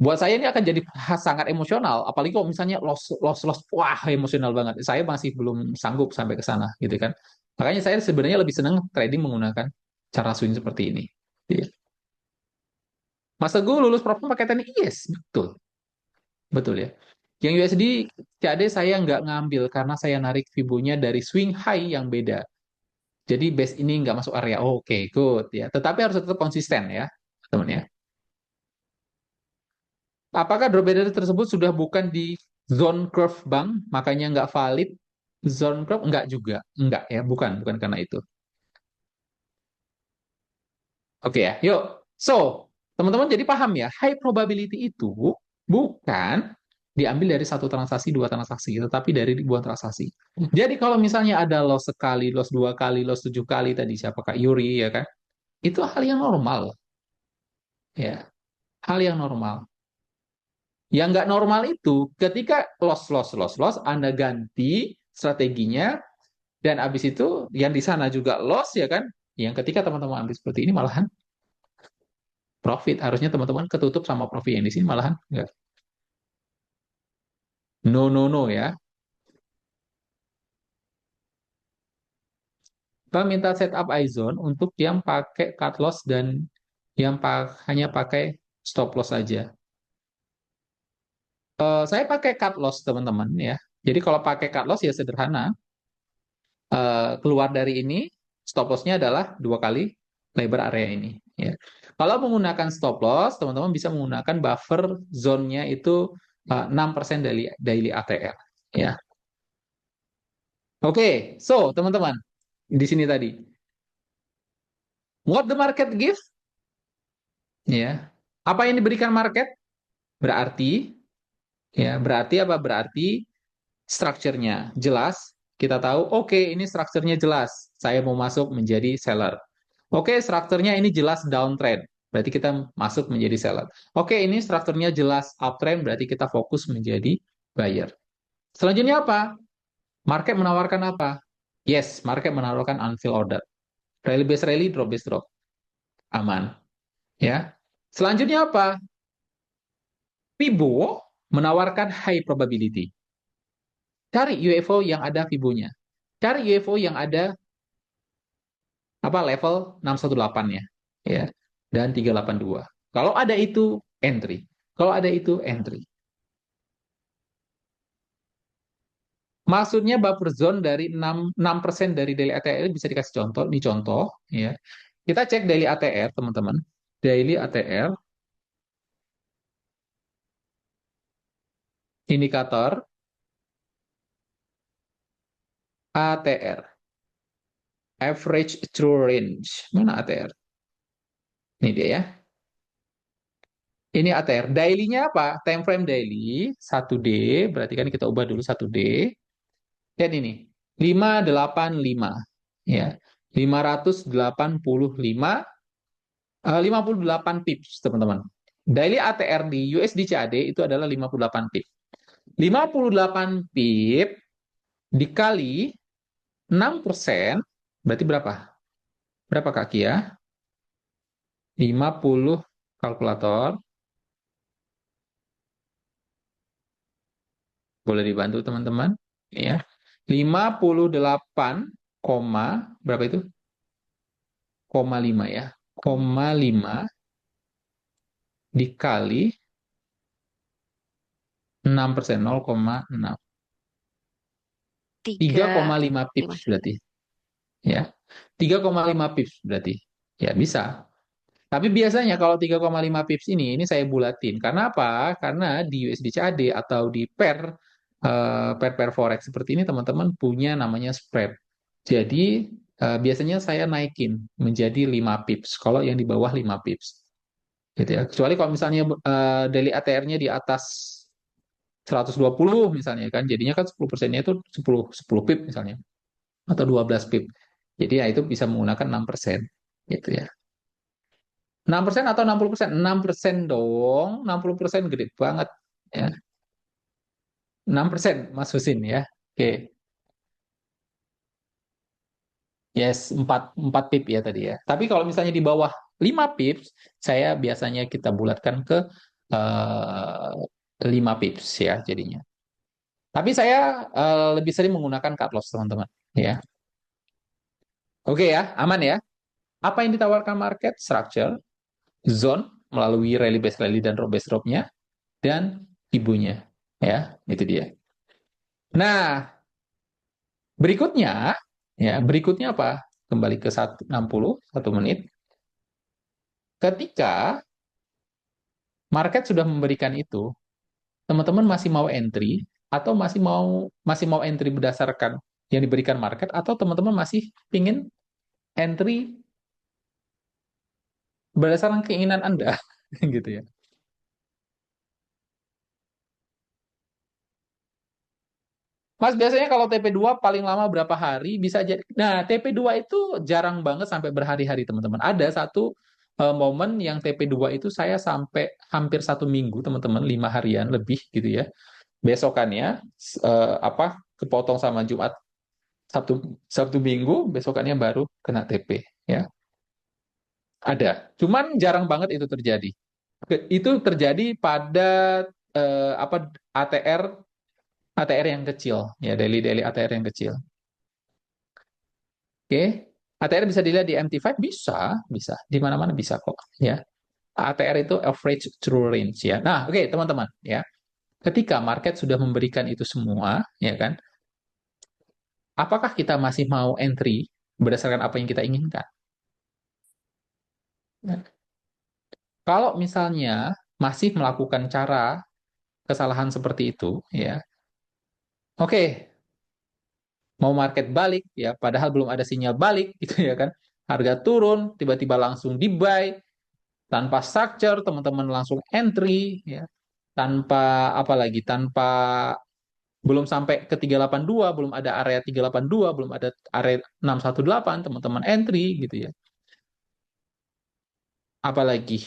Buat saya ini akan jadi sangat emosional, apalagi kalau misalnya loss wah emosional banget, saya masih belum sanggup sampai ke sana gitu kan. Makanya saya sebenarnya lebih senang trading menggunakan cara swing seperti ini. Iya. Mas Teguh lulus propam pakai teknik, yes, betul betul ya. Yang USD CAD saya nggak ngambil karena saya narik Fibonya dari swing high yang beda. Jadi base ini nggak masuk area. Oke, good ya. Tetapi harus tetap konsisten ya, teman ya. Apakah drop barrier tersebut sudah bukan di zone curve bang, makanya nggak valid? Zone curve nggak juga, nggak ya, bukan karena itu. Oke ya, yuk. So, teman-teman jadi paham ya, high probability itu bukan diambil dari satu transaksi, dua transaksi, tetapi dari ribuan transaksi. Jadi kalau misalnya ada loss sekali, loss dua kali, loss tujuh kali tadi siapa Kak Yuri ya kan? Itu hal yang normal ya, hal yang normal. Yang nggak normal itu ketika loss, Anda ganti strateginya dan habis itu yang di sana juga loss ya kan? Yang ketika teman-teman ambil seperti ini malahan profit. Harusnya teman-teman ketutup sama profit yang di sini malahan nggak. No, no, no ya. Kita minta setup iZone untuk yang pakai cut loss dan yang hanya pakai stop loss saja. Saya pakai cut loss teman-teman ya. Jadi kalau pakai cut loss ya sederhana. Keluar dari ini stop loss-nya adalah dua kali lebar area ini ya. Kalau menggunakan stop loss, teman-teman bisa menggunakan buffer zone-nya itu 6% daily ATR ya. Oke, so teman-teman di sini tadi what the market give ya. Apa yang diberikan market? Berarti ya, berarti apa? Berarti strukturnya jelas. Kita tahu, oke, ini strukturnya jelas. Saya mau masuk menjadi seller. Oke, strukturnya ini jelas downtrend. Berarti kita masuk menjadi seller. Oke, ini strukturnya jelas uptrend. Berarti kita fokus menjadi buyer. Selanjutnya apa? Market menawarkan apa? Yes, market menawarkan unfilled order. Rally based rally, drop based drop. Aman. Ya. Selanjutnya apa? Fibo menawarkan high probability. Cari UFO yang ada fibonya. Cari UFO yang ada apa level 618-nya. Ya. Dan 382. Kalau ada itu entry. Kalau ada itu entry. Maksudnya buffer zone dari 6% dari daily ATR bisa dikasih contoh. Ini contoh, ya. Kita cek daily ATR, teman-teman. Daily ATR, indikator ATR, average true range. Mana ATR? Ini dia ya. Ini ATR. Daily-nya apa? Time frame daily, 1D, berarti kan kita ubah dulu 1D. Dan ini, 585. Ya. 585 58 pips, teman-teman. Daily ATR di USD CAD itu adalah 58 pip. 58 pip dikali 6%, berarti berapa? Berapa kaki ya? 50 kalkulator. Boleh dibantu teman-teman? Ya. 58, berapa itu? Koma 5 ya. Koma 5 dikali 6%, 0,6. Tiga, 3,5 lima. pips berarti. Ya. 3,5 pips berarti. Ya, bisa. Tapi biasanya kalau 3,5 pips ini saya bulatin. Karena apa? Karena di USD CAD atau di pair forex seperti ini teman-teman punya namanya spread. Jadi biasanya saya naikin menjadi 5 pips kalau yang di bawah 5 pips. Gitu ya. Kecuali kalau misalnya daily ATR-nya di atas 120 misalnya kan, jadinya kan 10%-nya itu 10 pip misalnya atau 12 pip. Jadi ya itu bisa menggunakan 6% gitu ya. 6% atau 60%? 6% dong. 60% gede banget. Ya. 6% Mas Husin ya. Oke. Yes, 4 pip ya tadi ya. Tapi kalau misalnya di bawah 5 pips, saya biasanya kita bulatkan ke eh, 5 pips ya jadinya. Tapi saya lebih sering menggunakan cut loss, teman-teman. Ya. Oke ya, aman ya. Apa yang ditawarkan market? Structure, zone, melalui rally base rally dan roll base drop-nya, dan ibunya. Ya, itu dia. Nah, berikutnya apa? Kembali ke 160, 1 menit. Ketika market sudah memberikan itu, teman-teman masih mau entry atau masih mau entry berdasarkan yang diberikan market atau teman-teman masih pingin entry berdasarkan keinginan Anda gitu ya. Mas, biasanya kalau TP2 paling lama berapa hari bisa jadi. Nah, TP2 itu jarang banget sampai berhari-hari, teman-teman. Ada satu momen yang TP2 itu saya sampai hampir 1 minggu, teman-teman, 5 harian lebih gitu ya. Besokannya apa kepotong sama Jumat, Sabtu Sabtu Minggu, besokannya baru kena TP ya. Ada. Cuman jarang banget itu terjadi. Itu terjadi pada apa ATR yang kecil ya, daily daily ATR yang kecil. Oke, ATR bisa dilihat di MT5, bisa, di mana-mana bisa kok, ya. ATR itu average true range ya. Nah, oke teman-teman, ya. Ketika market sudah memberikan itu semua, ya kan? Apakah kita masih mau entry berdasarkan apa yang kita inginkan? Ya. Kalau misalnya masih melakukan cara kesalahan seperti itu, ya. Oke, mau market balik ya, padahal belum ada sinyal balik gitu ya kan. Harga turun, tiba-tiba langsung di buy tanpa structure, teman-teman langsung entry ya. Tanpa apa lagi? Tanpa belum sampai ke 382, belum ada area 382, belum ada area 618, teman-teman entry gitu ya. Apalagi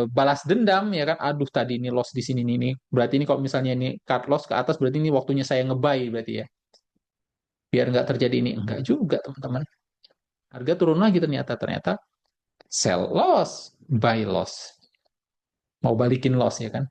balas dendam ya kan. Aduh, tadi ini loss di sini nih. Berarti ini kalau misalnya ini cut loss ke atas, berarti ini waktunya saya ngebuy berarti ya. Biar nggak terjadi ini. Enggak juga, teman-teman. Harga turun lagi ternyata sell loss. buy loss. Mau balikin loss ya kan?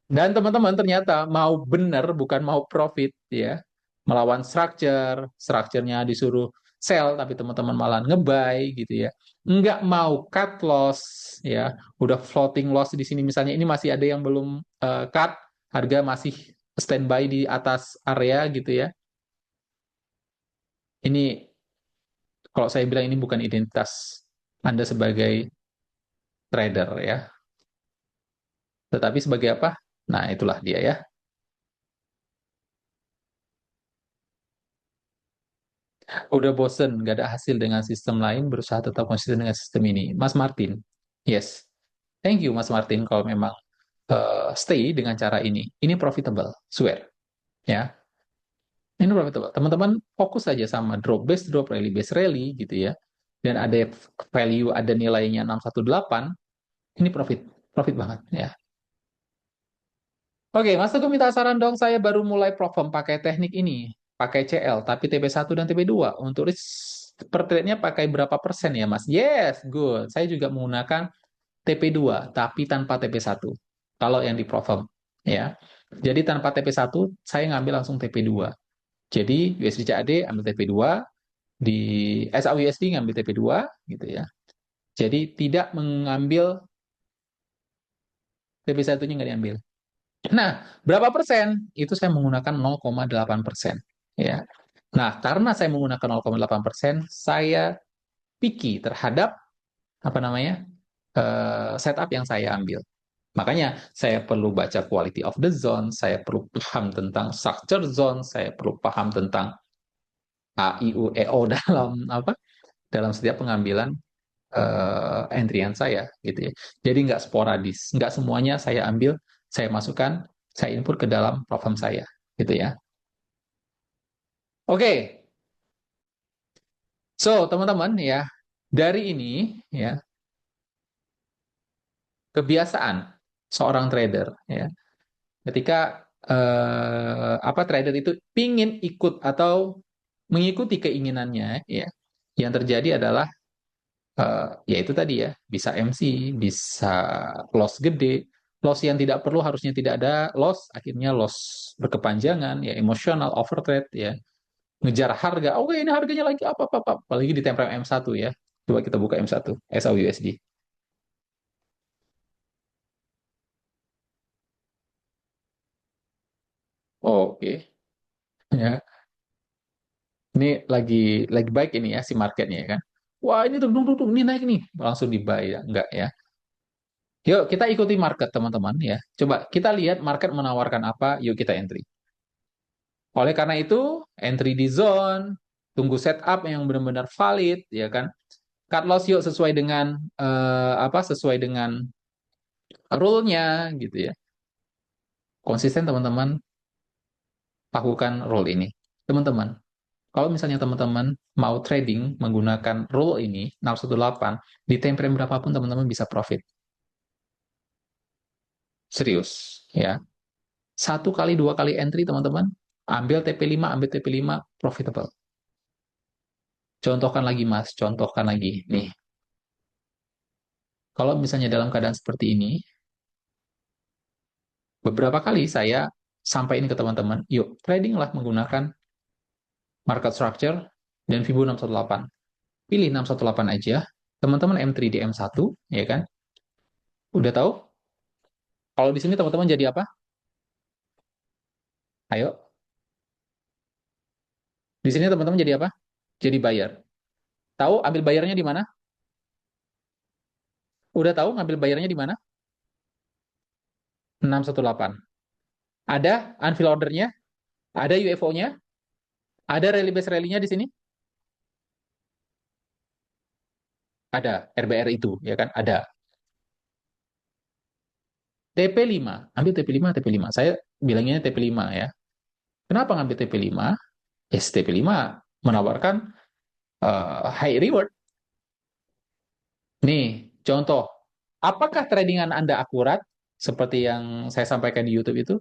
Dan teman-teman ternyata mau benar bukan mau profit ya. Melawan structure, structure-nya disuruh sell tapi teman-teman malah nge-buy gitu ya. Nggak mau cut loss ya. Udah floating loss di sini misalnya ini masih ada yang belum cut, harga masih standby di atas area gitu ya. Ini kalau saya bilang ini bukan identitas Anda sebagai trader ya. Tetapi sebagai apa? Nah, itulah dia ya. Udah bosen, nggak ada hasil dengan sistem lain, berusaha tetap konsisten dengan sistem ini. Mas Martin, yes. Thank you, Mas Martin, kalau memang stay dengan cara ini. Ini profitable, swear. Ya, ini profitable. Teman-teman fokus saja sama drop base drop, rally base rally, gitu ya. Dan ada value, ada nilainya 618, ini profit. Profit banget, ya. Oke, Mas Teguh minta saran dong. Saya baru mulai perform pakai teknik ini, pakai CL, tapi TP1 dan TP2. Untuk risk per trade-nya pakai berapa persen ya, Mas? Yes, good. Saya juga menggunakan TP2, tapi tanpa TP1. Kalau yang di perform, ya. Jadi tanpa TP1, saya ngambil langsung TP2. Jadi USD CAD ambil TP2, di SAUSD ngambil TP2, gitu ya. Jadi tidak mengambil TP1-nya nggak diambil. Nah, berapa persen? Itu saya menggunakan 0,8%. Ya. Nah, karena saya menggunakan 0,8%, saya picky terhadap apa namanya setup yang saya ambil. Makanya saya perlu baca quality of the zone, saya perlu paham tentang structure zone, saya perlu paham tentang A, I, U, E, O dalam apa? Dalam setiap pengambilan entryan saya gitu ya. Jadi nggak sporadis, nggak semuanya saya ambil, saya masukkan, saya input ke dalam platform saya gitu ya. Oke, so teman-teman ya, dari ini ya kebiasaan seorang trader ya, ketika apa trader itu pingin ikut atau mengikuti keinginannya ya, yang terjadi adalah ya itu tadi ya, bisa MC, bisa loss gede, loss yang tidak perlu harusnya tidak ada loss, akhirnya loss berkepanjangan, ya emosional, overtrade, ya ngejar harga, oke ini harganya lagi apa, apalagi di tempo M1 ya, coba kita buka M1, SAUUSD, oke, ya, ini lagi baik ini ya si marketnya ya kan, wah ini tuh, ini naik nih, langsung di buy ya, enggak ya. Yuk kita ikuti market teman-teman ya. Coba kita lihat market menawarkan apa, yuk kita entry. Oleh karena itu, entry di zone, tunggu setup yang benar-benar valid, ya kan? Cut loss yuk sesuai dengan apa? Sesuai dengan rule-nya, gitu ya. Konsisten teman-teman lakukan rule ini. Teman-teman, kalau misalnya teman-teman mau trading menggunakan rule ini 618 di time frame berapapun teman-teman bisa profit. Serius, ya. Satu kali, dua kali entry teman-teman, ambil TP5, ambil TP5, profitable. Contohkan lagi Mas, contohkan lagi. Nih, kalau misalnya dalam keadaan seperti ini, beberapa kali saya sampaikan ke teman-teman, yuk trading lah menggunakan market structure dan Fibo 618. Pilih 618 aja, teman-teman M3 di M1, ya kan? Udah tahu? Kalau di sini teman-teman jadi apa? Ayo, di sini teman-teman jadi apa? Jadi buyer. Tahu ambil bayarnya di mana? Udah tahu ngambil bayarnya di mana? 618. Ada unfill ordernya? Ada UFO-nya? Ada rally base rally-nya di sini? Ada RBR itu, ya kan? Ada. TP5, ambil TP5, TP5. Saya bilangnya TP5 ya. Kenapa ngambil TP5? Yes, TP5 menawarkan high reward. Nih, contoh. Apakah tradingan Anda akurat? Seperti yang saya sampaikan di YouTube itu.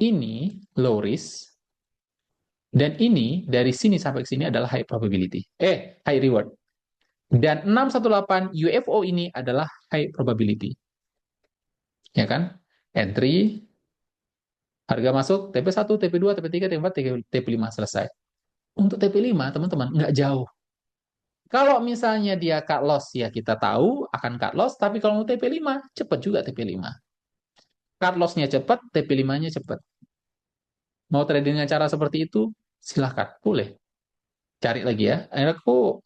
Ini low risk. Dan ini dari sini sampai ke sini adalah high probability. High reward. Dan 618 UFO ini adalah high probability. Ya kan? Entry, harga masuk, TP1, TP2, TP3, TP4, TP5, selesai. Untuk TP5, teman-teman, nggak jauh. Kalau misalnya dia cut loss, ya kita tahu akan cut loss, tapi kalau mau TP5, cepat juga TP5. Cut loss-nya cepat, TP5-nya cepat. Mau trading dengan cara seperti itu, silahkan, boleh. Cari lagi ya. Aku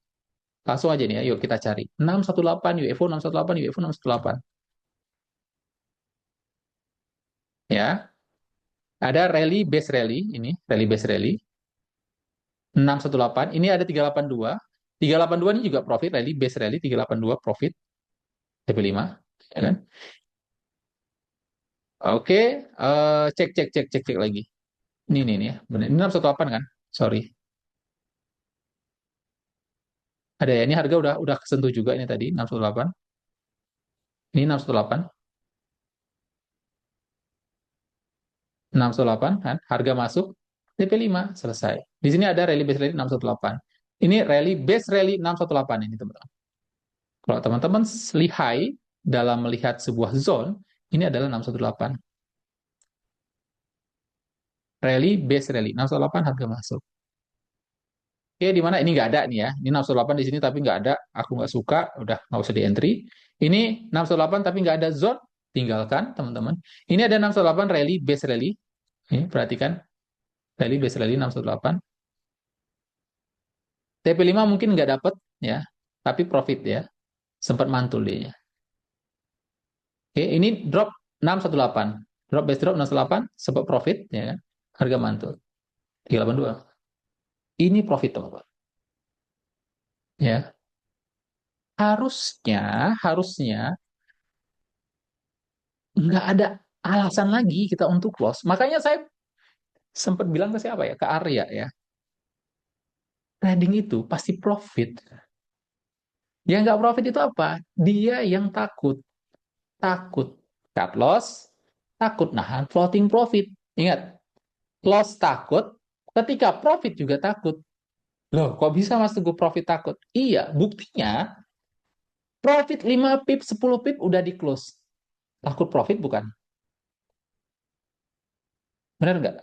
langsung aja nih ya, yuk kita cari. 618 UFO, 618 UFO, 618. Ya, ada rally base rally, ini rally base rally. 618, ini ada 382. 382 ini juga profit, rally base rally, 382 profit, TP5. Ya kan? Oke, cek, cek, cek, cek, cek lagi. Ini ya, benar. Ini 618 kan? Sorry. Ada ya, ini harga udah kesentuh juga ini tadi, 618. Ini 618. 618 kan, harga masuk, TP5 selesai. Di sini ada rally base rally 618. Ini rally base rally 618 ini teman-teman. Kalau teman-teman lihai dalam melihat sebuah zone, ini adalah 618. Rally base rally 618 harga masuk. Oke, di mana ini nggak ada nih ya. Ini 618 di sini tapi nggak ada. Aku nggak suka, udah nggak usah di entry. Ini 618 tapi nggak ada zone, tinggalkan teman-teman. Ini ada 618 rally base rally. Ini perhatikan rally base rally 618. TP5 mungkin nggak dapet ya, tapi profit ya, sempat mantul dia. Oke, ini drop 618, drop base drop 618, sempat profit ya kan, harga mantul 382. Ini profit teman-teman. Ya, harusnya harusnya nggak ada alasan lagi kita untuk loss. Makanya saya sempat bilang ke siapa ya, ke Arya ya, trading itu pasti profit. Yang nggak profit itu apa? Dia yang takut, takut cut loss, takut nahan floating profit. Ingat, loss takut, ketika profit juga takut. Loh, kok bisa Mas Teguh profit takut? Iya, buktinya profit 5 pip, 10 pip udah di close. Takut profit bukan? Benar nggak?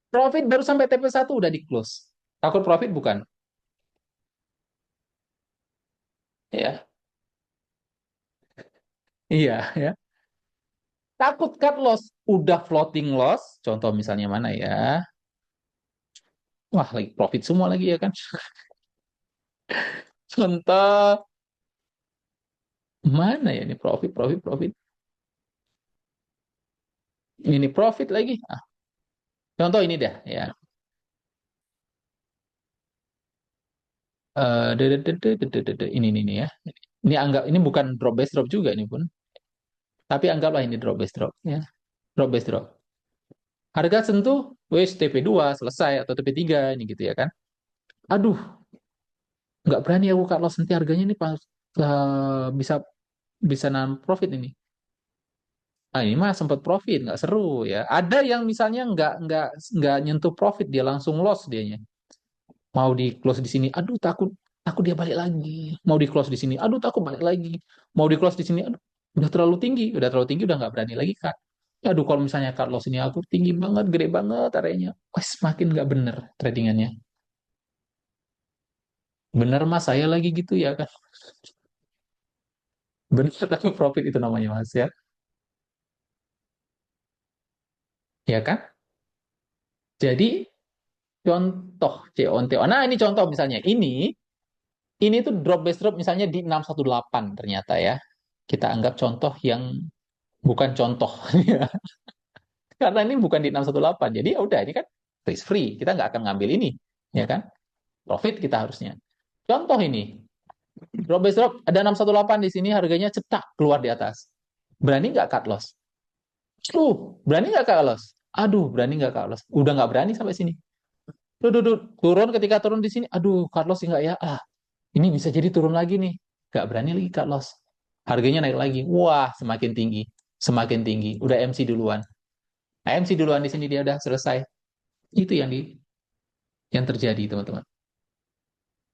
Profit baru sampai TP1 udah di close. Takut profit bukan? Ya, iya ya. Takut cut loss, udah floating loss. Contoh misalnya mana ya? Wah, lagi profit semua lagi ya kan? Contoh mana ya ini profit, profit, profit. Ini profit lagi. Ah, contoh ini dah ya. Ini ya. Ini anggap ini bukan drop base drop juga ini pun. Tapi anggaplah ini drop base drop ya. Drop base drop. Harga sentuh wes TP2 selesai atau TP3 ini gitu ya kan. Aduh, nggak berani aku kalau nanti harganya ini pas bisa bisa non profit ini. Ah, ini mah sempat profit, nggak seru ya. Ada yang misalnya nggak nyentuh profit, dia langsung loss dianya. Mau di close di sini, aduh takut takut dia balik lagi. Mau di close di sini, aduh takut balik lagi. Mau di close di sini, aduh udah terlalu tinggi udah nggak berani lagi kak. Aduh kalau misalnya cut loss ini aku tinggi banget, gede banget areanya. Wah, semakin nggak bener tradingannya. Bener mas, saya lagi gitu ya kan. Bener tapi profit itu namanya mas ya. Ya kan? Jadi contoh CONTO. Nah ini contoh misalnya ini tuh drop base drop misalnya di 618 ternyata ya. Kita anggap contoh yang bukan contoh. Karena ini bukan di 618. Jadi ya udah ini kan risk free. Kita nggak akan ngambil ini. Ya kan? Profit kita harusnya. Contoh ini. Drop base drop ada 618 di sini harganya cetak keluar di atas. Berani nggak cut loss? Berani nggak cut loss? Aduh, berani nggak cut loss? Udah nggak berani sampai sini. Turun ketika turun di sini. Aduh, cut loss nggak ya? Ah, ini bisa jadi turun lagi nih. Nggak berani lagi cut loss. Harganya naik lagi. Wah, semakin tinggi. Semakin tinggi. Udah MC duluan. Nah, MC duluan di sini dia udah selesai. Itu yang terjadi, teman-teman.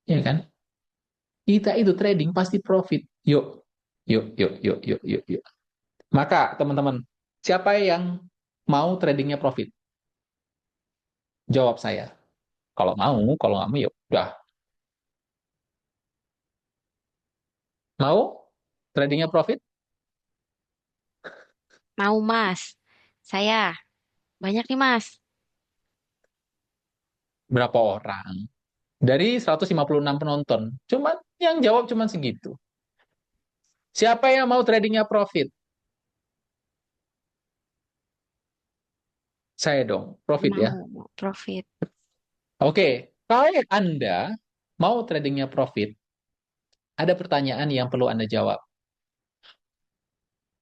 Ya kan? Kita itu trading pasti profit. Yuk, yuk, yuk, yuk, yuk, yuk, yuk. Maka teman-teman, siapa yang mau tradingnya profit? Jawab saya. Kalau nggak mau ya udah. Mau tradingnya profit? Mau Mas. Saya. Banyak nih Mas. Berapa orang? Dari 156 penonton, cuman yang jawab cuman segitu. Siapa yang mau tradingnya profit? Saya dong, profit ya. Mau profit. Oke, kalau Anda mau tradingnya profit, ada pertanyaan yang perlu Anda jawab.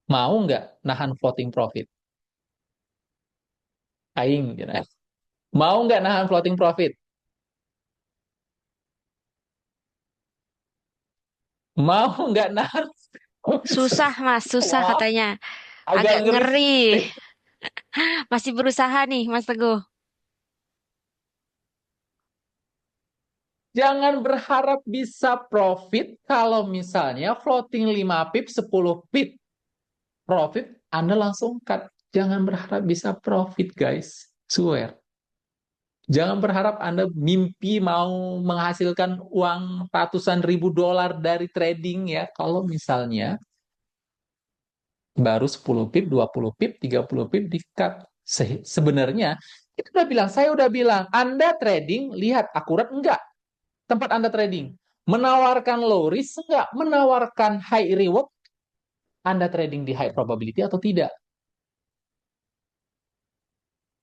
Mau nggak nahan floating profit? Aing, gitu. Mau nggak nahan floating profit? Mau nggak nahan? Susah Mas, susah Wah, katanya. agak Agak ngeri. ngeri. Masih berusaha nih Mas Teguh. Jangan berharap bisa profit kalau misalnya floating 5 pip, 10 pip. Profit, Anda langsung cut. Jangan berharap bisa profit, guys. Swear. Jangan berharap Anda mimpi mau menghasilkan uang ratusan ribu dolar dari trading ya. Kalau misalnya baru 10 pip, 20 pip, 30 pip di cut. Sebenarnya, kita udah bilang, saya udah bilang, Anda trading, lihat akurat enggak tempat Anda trading. Menawarkan low risk enggak? Menawarkan high reward? Anda trading di high probability atau tidak?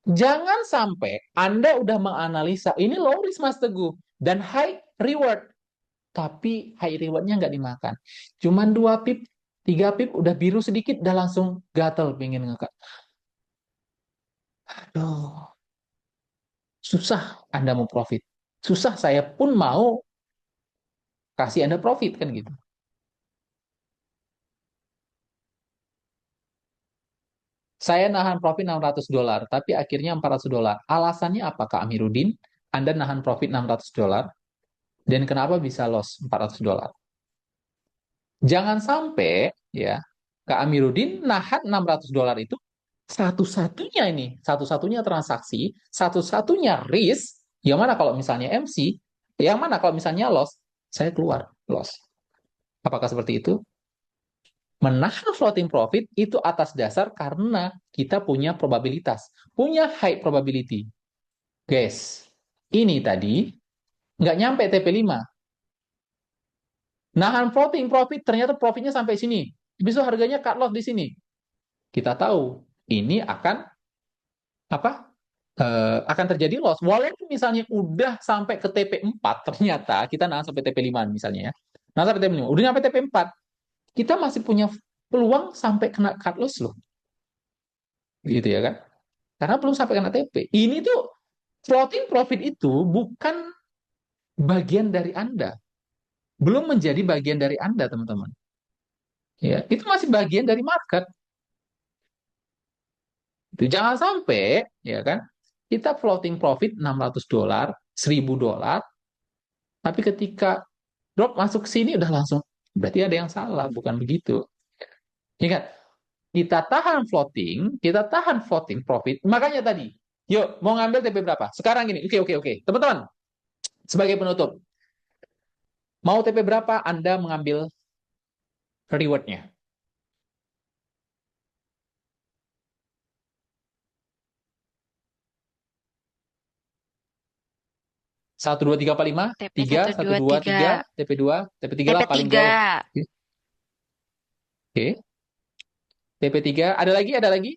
Jangan sampai Anda udah menganalisa, ini low risk Mas Teguh, dan high reward. Tapi high rewardnya nggak dimakan. Cuman 2 pip, 3 pip, udah biru sedikit, udah langsung gatel pengen ngekat. Aduh, susah Anda mau profit. Susah saya pun mau kasih Anda profit, kan gitu. Saya nahan profit 600 dolar, tapi akhirnya 400 dolar. Alasannya apa, Kak Amiruddin? Anda nahan profit 600 dolar, dan kenapa bisa loss 400 dolar? Jangan sampai ya Kak Amiruddin nahan 600 dolar itu satu-satunya ini, satu-satunya transaksi, satu-satunya risk. Yang mana kalau misalnya MC, yang mana kalau misalnya loss, saya keluar loss. Apakah seperti itu? Menahan floating profit itu atas dasar karena kita punya probabilitas, punya high probability. Guys, ini tadi nggak nyampe TP5. Nahan floating profit, ternyata profitnya sampai sini. Besok harganya cut loss di sini. Kita tahu ini apa? Akan terjadi loss. Walaupun misalnya udah sampai ke TP4, ternyata kita nahan sampai TP5 misalnya ya. Nah, sampai TP5, udah sampai TP4, kita masih punya peluang sampai kena cut loss loh. Gitu ya kan? Karena belum sampai kena TP. Ini tuh floating profit itu bukan bagian dari Anda. Belum menjadi bagian dari Anda, teman-teman. Ya, itu masih bagian dari market. Itu jangan sampai ya kan kita floating profit 600 dolar, 1000 dolar, tapi ketika drop masuk sini udah langsung berarti ada yang salah, bukan begitu. Ingat, kita tahan floating profit. Makanya tadi, yuk mau ngambil TP berapa? Sekarang gini. Oke, oke, oke. Teman-teman, sebagai penutup, mau TP berapa Anda mengambil rewardnya? 1, 2, 3, 4, 5, TP 3, satu satu dua dua tiga. tiga, TP2, TP3 TP lah paling tiga. jauh. Oke, TP3, ada lagi, ada lagi?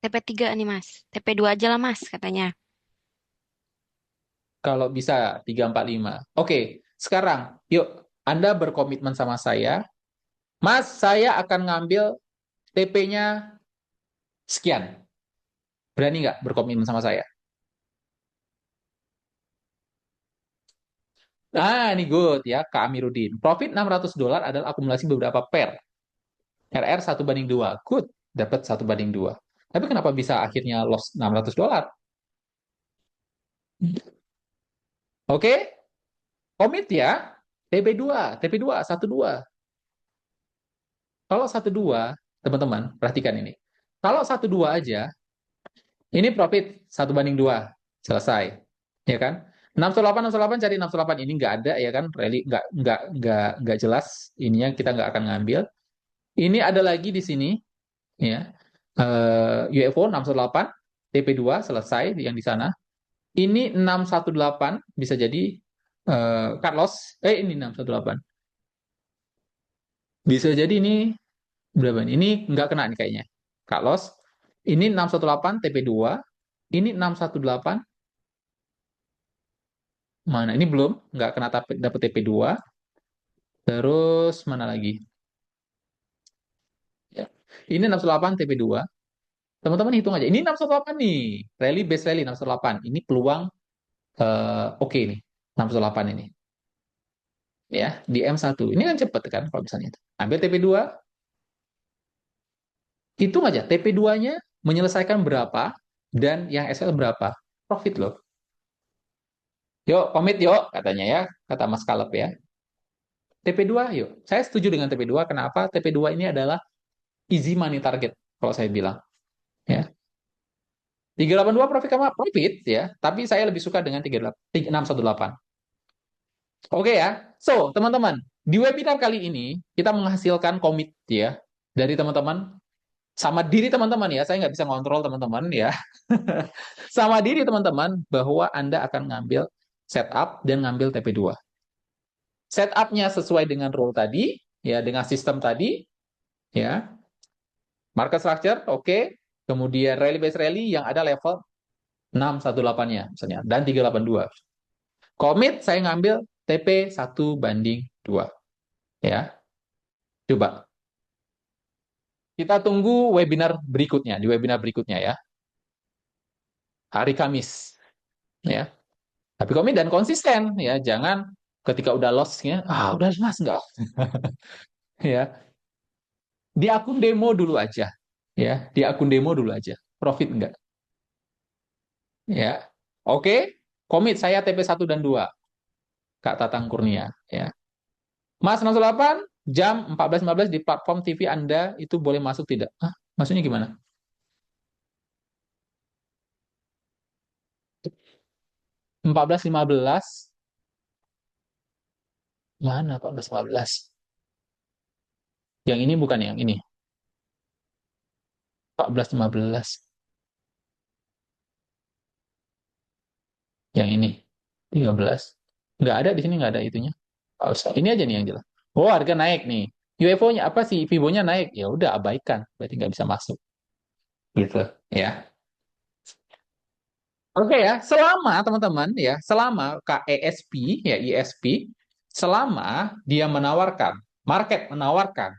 TP tiga nih Mas. TP dua aja lah Mas katanya. Kalau bisa 3, 4, 5. Oke, sekarang yuk Anda berkomitmen sama saya. Mas, saya akan ngambil TP-nya sekian. Berani nggak berkomitmen sama saya? Ah, ini good ya, Kak Amiruddin. Profit 600 dolar adalah akumulasi beberapa pair. RR 1/2. Good, dapat 1/2. Tapi kenapa bisa akhirnya loss 600 dolar? Oke, Komit ya, TP2, 12. Kalau 12, teman-teman, perhatikan ini. Kalau 12 aja, ini profit 1/2, selesai. Ya kan? 618 cari 618 ini nggak ada ya kan? Rally nggak jelas ininya kita nggak akan ngambil. Ini ada lagi di sini ya. UFO 618 TP2 selesai yang di sana. Ini 618 bisa jadi cut loss. Ini 618. Bisa jadi ini berapa ini? Ini nggak kena nih kayaknya. Cut loss. Ini 618 TP2. Ini 618 mana? Ini belum nggak kena dapet TP2. Terus mana lagi? Ya. Ini 618 TP2. Teman-teman hitung aja. Ini 618 nih. Rally base rally 618. Ini peluang oke nih. 618 ini. Ya, di M1. Ini kan cepet kan kalau misalnya itu. Ambil TP2, hitung aja TP2-nya menyelesaikan berapa dan yang SL berapa. Profit loh. Yuk, komit yuk katanya ya, kata Mas Kaleb ya. TP2 yuk. Saya setuju dengan TP2. Kenapa? TP2 ini adalah easy money target kalau saya bilang. Ya. 382 profit sama profit ya, tapi saya lebih suka dengan 618. Oke ya. So, teman-teman, di webinar kali ini kita menghasilkan komit ya dari teman-teman sama diri teman-teman ya. Saya nggak bisa ngontrol teman-teman ya. Sama diri teman-teman bahwa Anda akan ngambil setup dan ngambil TP2. Setupnya sesuai dengan rule tadi, ya dengan sistem tadi, ya. Market structure, oke. Kemudian rally base rally yang ada level 618-nya misalnya dan 382. Commit saya ngambil TP 1/2. Ya. Coba kita tunggu webinar berikutnya, di webinar berikutnya ya. Hari Kamis. Ya. Tapi komit dan konsisten ya, jangan ketika udah loss-nya, udah mas enggak. Ya. Di akun demo dulu aja. Ya, di akun demo dulu aja. Profit enggak? Ya. Oke, komit saya TP1 dan 2. Kak Tatang Kurnia ya. Mas 618 jam 14.15 di platform TV Anda itu boleh masuk tidak? Maksudnya gimana? 14.15 mana 14.15? Yang ini bukan yang ini. 14.15 yang ini. 13. Nggak ada di sini, nggak ada itunya. Nggak usah. Ini aja nih yang jelas. Oh, harga naik nih. UFO-nya apa sih? Vivo-nya naik. Ya udah abaikan. Berarti nggak bisa masuk. Gitu ya. Oke ya, selama teman-teman ya, selama KESP ya ISP, selama dia menawarkan, market menawarkan,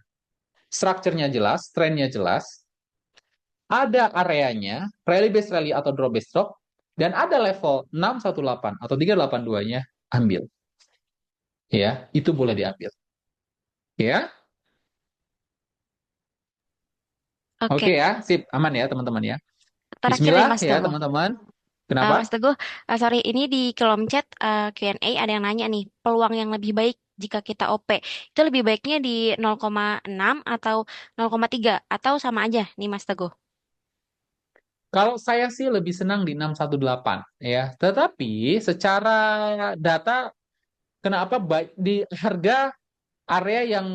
strukturnya jelas, trennya jelas, ada areanya, rally based rally atau drop based drop, dan ada level 618 atau 382-nya, ambil. Ya, itu boleh diambil. Ya, oke Oke, ya, sip, aman ya teman-teman ya. terakhir nih Bismillah Mas ya Teguh. teman-teman. Kenapa? Mas Teguh, sorry, ini di kolom chat Q&A ada yang nanya nih, peluang yang lebih baik jika kita OP, itu lebih baiknya di 0,6 atau 0,3 atau sama aja nih Mas Teguh? Kalau saya sih lebih senang di 618 ya. Tetapi secara data kenapa di harga area yang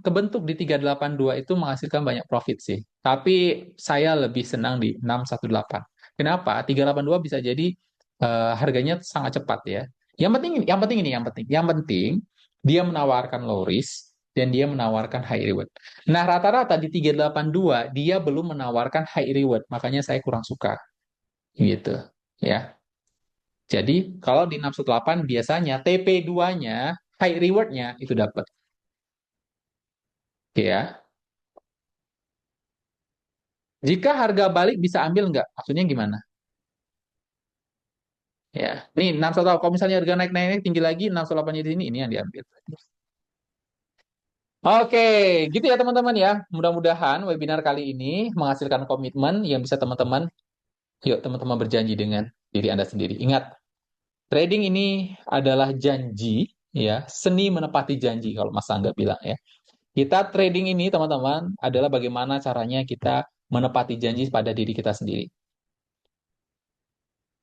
kebentuk di 382 itu menghasilkan banyak profit sih. Tapi saya lebih senang di 618. Kenapa? 382 bisa jadi harganya sangat cepat ya. Yang penting dia menawarkan low risk dan dia menawarkan high reward. Nah, rata-rata di 382 dia belum menawarkan high reward, makanya saya kurang suka gitu ya. Jadi kalau di 618 biasanya TP2-nya high reward-nya itu dapat ya. Jika harga balik bisa ambil nggak? Maksudnya gimana? Ya, nih 618 kalau misalnya harga naik-naik tinggi lagi 618 di sini ini yang diambil. Oke, gitu ya teman-teman ya. Mudah-mudahan webinar kali ini menghasilkan komitmen yang bisa teman-teman, yuk teman-teman berjanji dengan diri Anda sendiri. Ingat, trading ini adalah janji, ya, seni menepati janji kalau Mas Angga bilang ya. Kita trading ini teman-teman adalah bagaimana caranya kita menepati janji pada diri kita sendiri.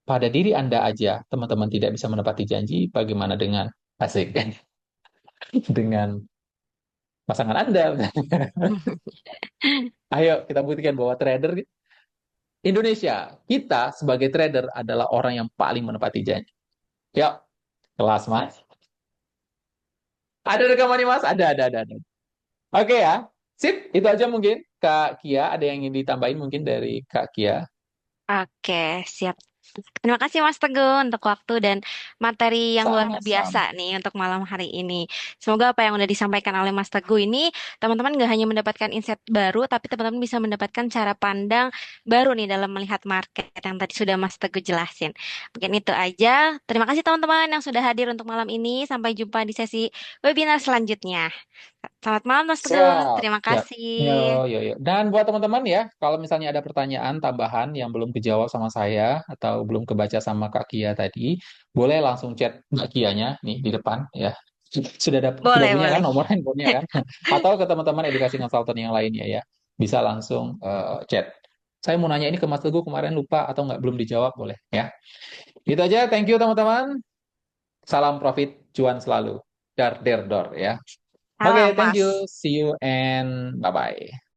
Pada diri Anda aja, teman-teman tidak bisa menepati janji, bagaimana dengan asik dengan pasangan Anda? Ayo kita buktikan bahwa trader Indonesia, kita sebagai trader adalah orang yang paling menepati janji. Yuk, kelas Mas. Ada rekaman nih Mas? Ada. Oke ya. Sip, itu aja mungkin. Kak Kia, ada yang ingin ditambahin mungkin dari Kak Kia? Oke, siap. Terima kasih Mas Teguh untuk waktu dan materi yang luar biasa Sama-sama. nih untuk malam hari ini. Semoga apa yang udah disampaikan oleh Mas Teguh ini, teman-teman gak hanya mendapatkan insight baru, tapi teman-teman bisa mendapatkan cara pandang baru nih dalam melihat market yang tadi sudah Mas Teguh jelasin. Mungkin itu aja. Terima kasih teman-teman yang sudah hadir untuk malam ini. Sampai jumpa di sesi webinar selanjutnya. Selamat malam Mas Teguh. Siap, Terima siap. Yo, kasih. yo, yo. Dan buat teman-teman ya, kalau misalnya ada pertanyaan tambahan yang belum kejawab sama saya atau belum kebaca sama Kak Kia tadi, boleh langsung chat Kak Kianya nih di depan ya. Sudah Boleh, punya kan boleh. nomor handphonenya kan? Atau ke teman-teman edukasi konsultan yang lainnya ya, bisa langsung chat. Saya mau nanya ini ke Mas Teguh kemarin lupa atau nggak belum dijawab boleh ya. Itu aja, thank you teman-teman. Salam profit, cuan selalu. Dar der dor ya. Oke, Salam thank you. Mas. See you and bye-bye.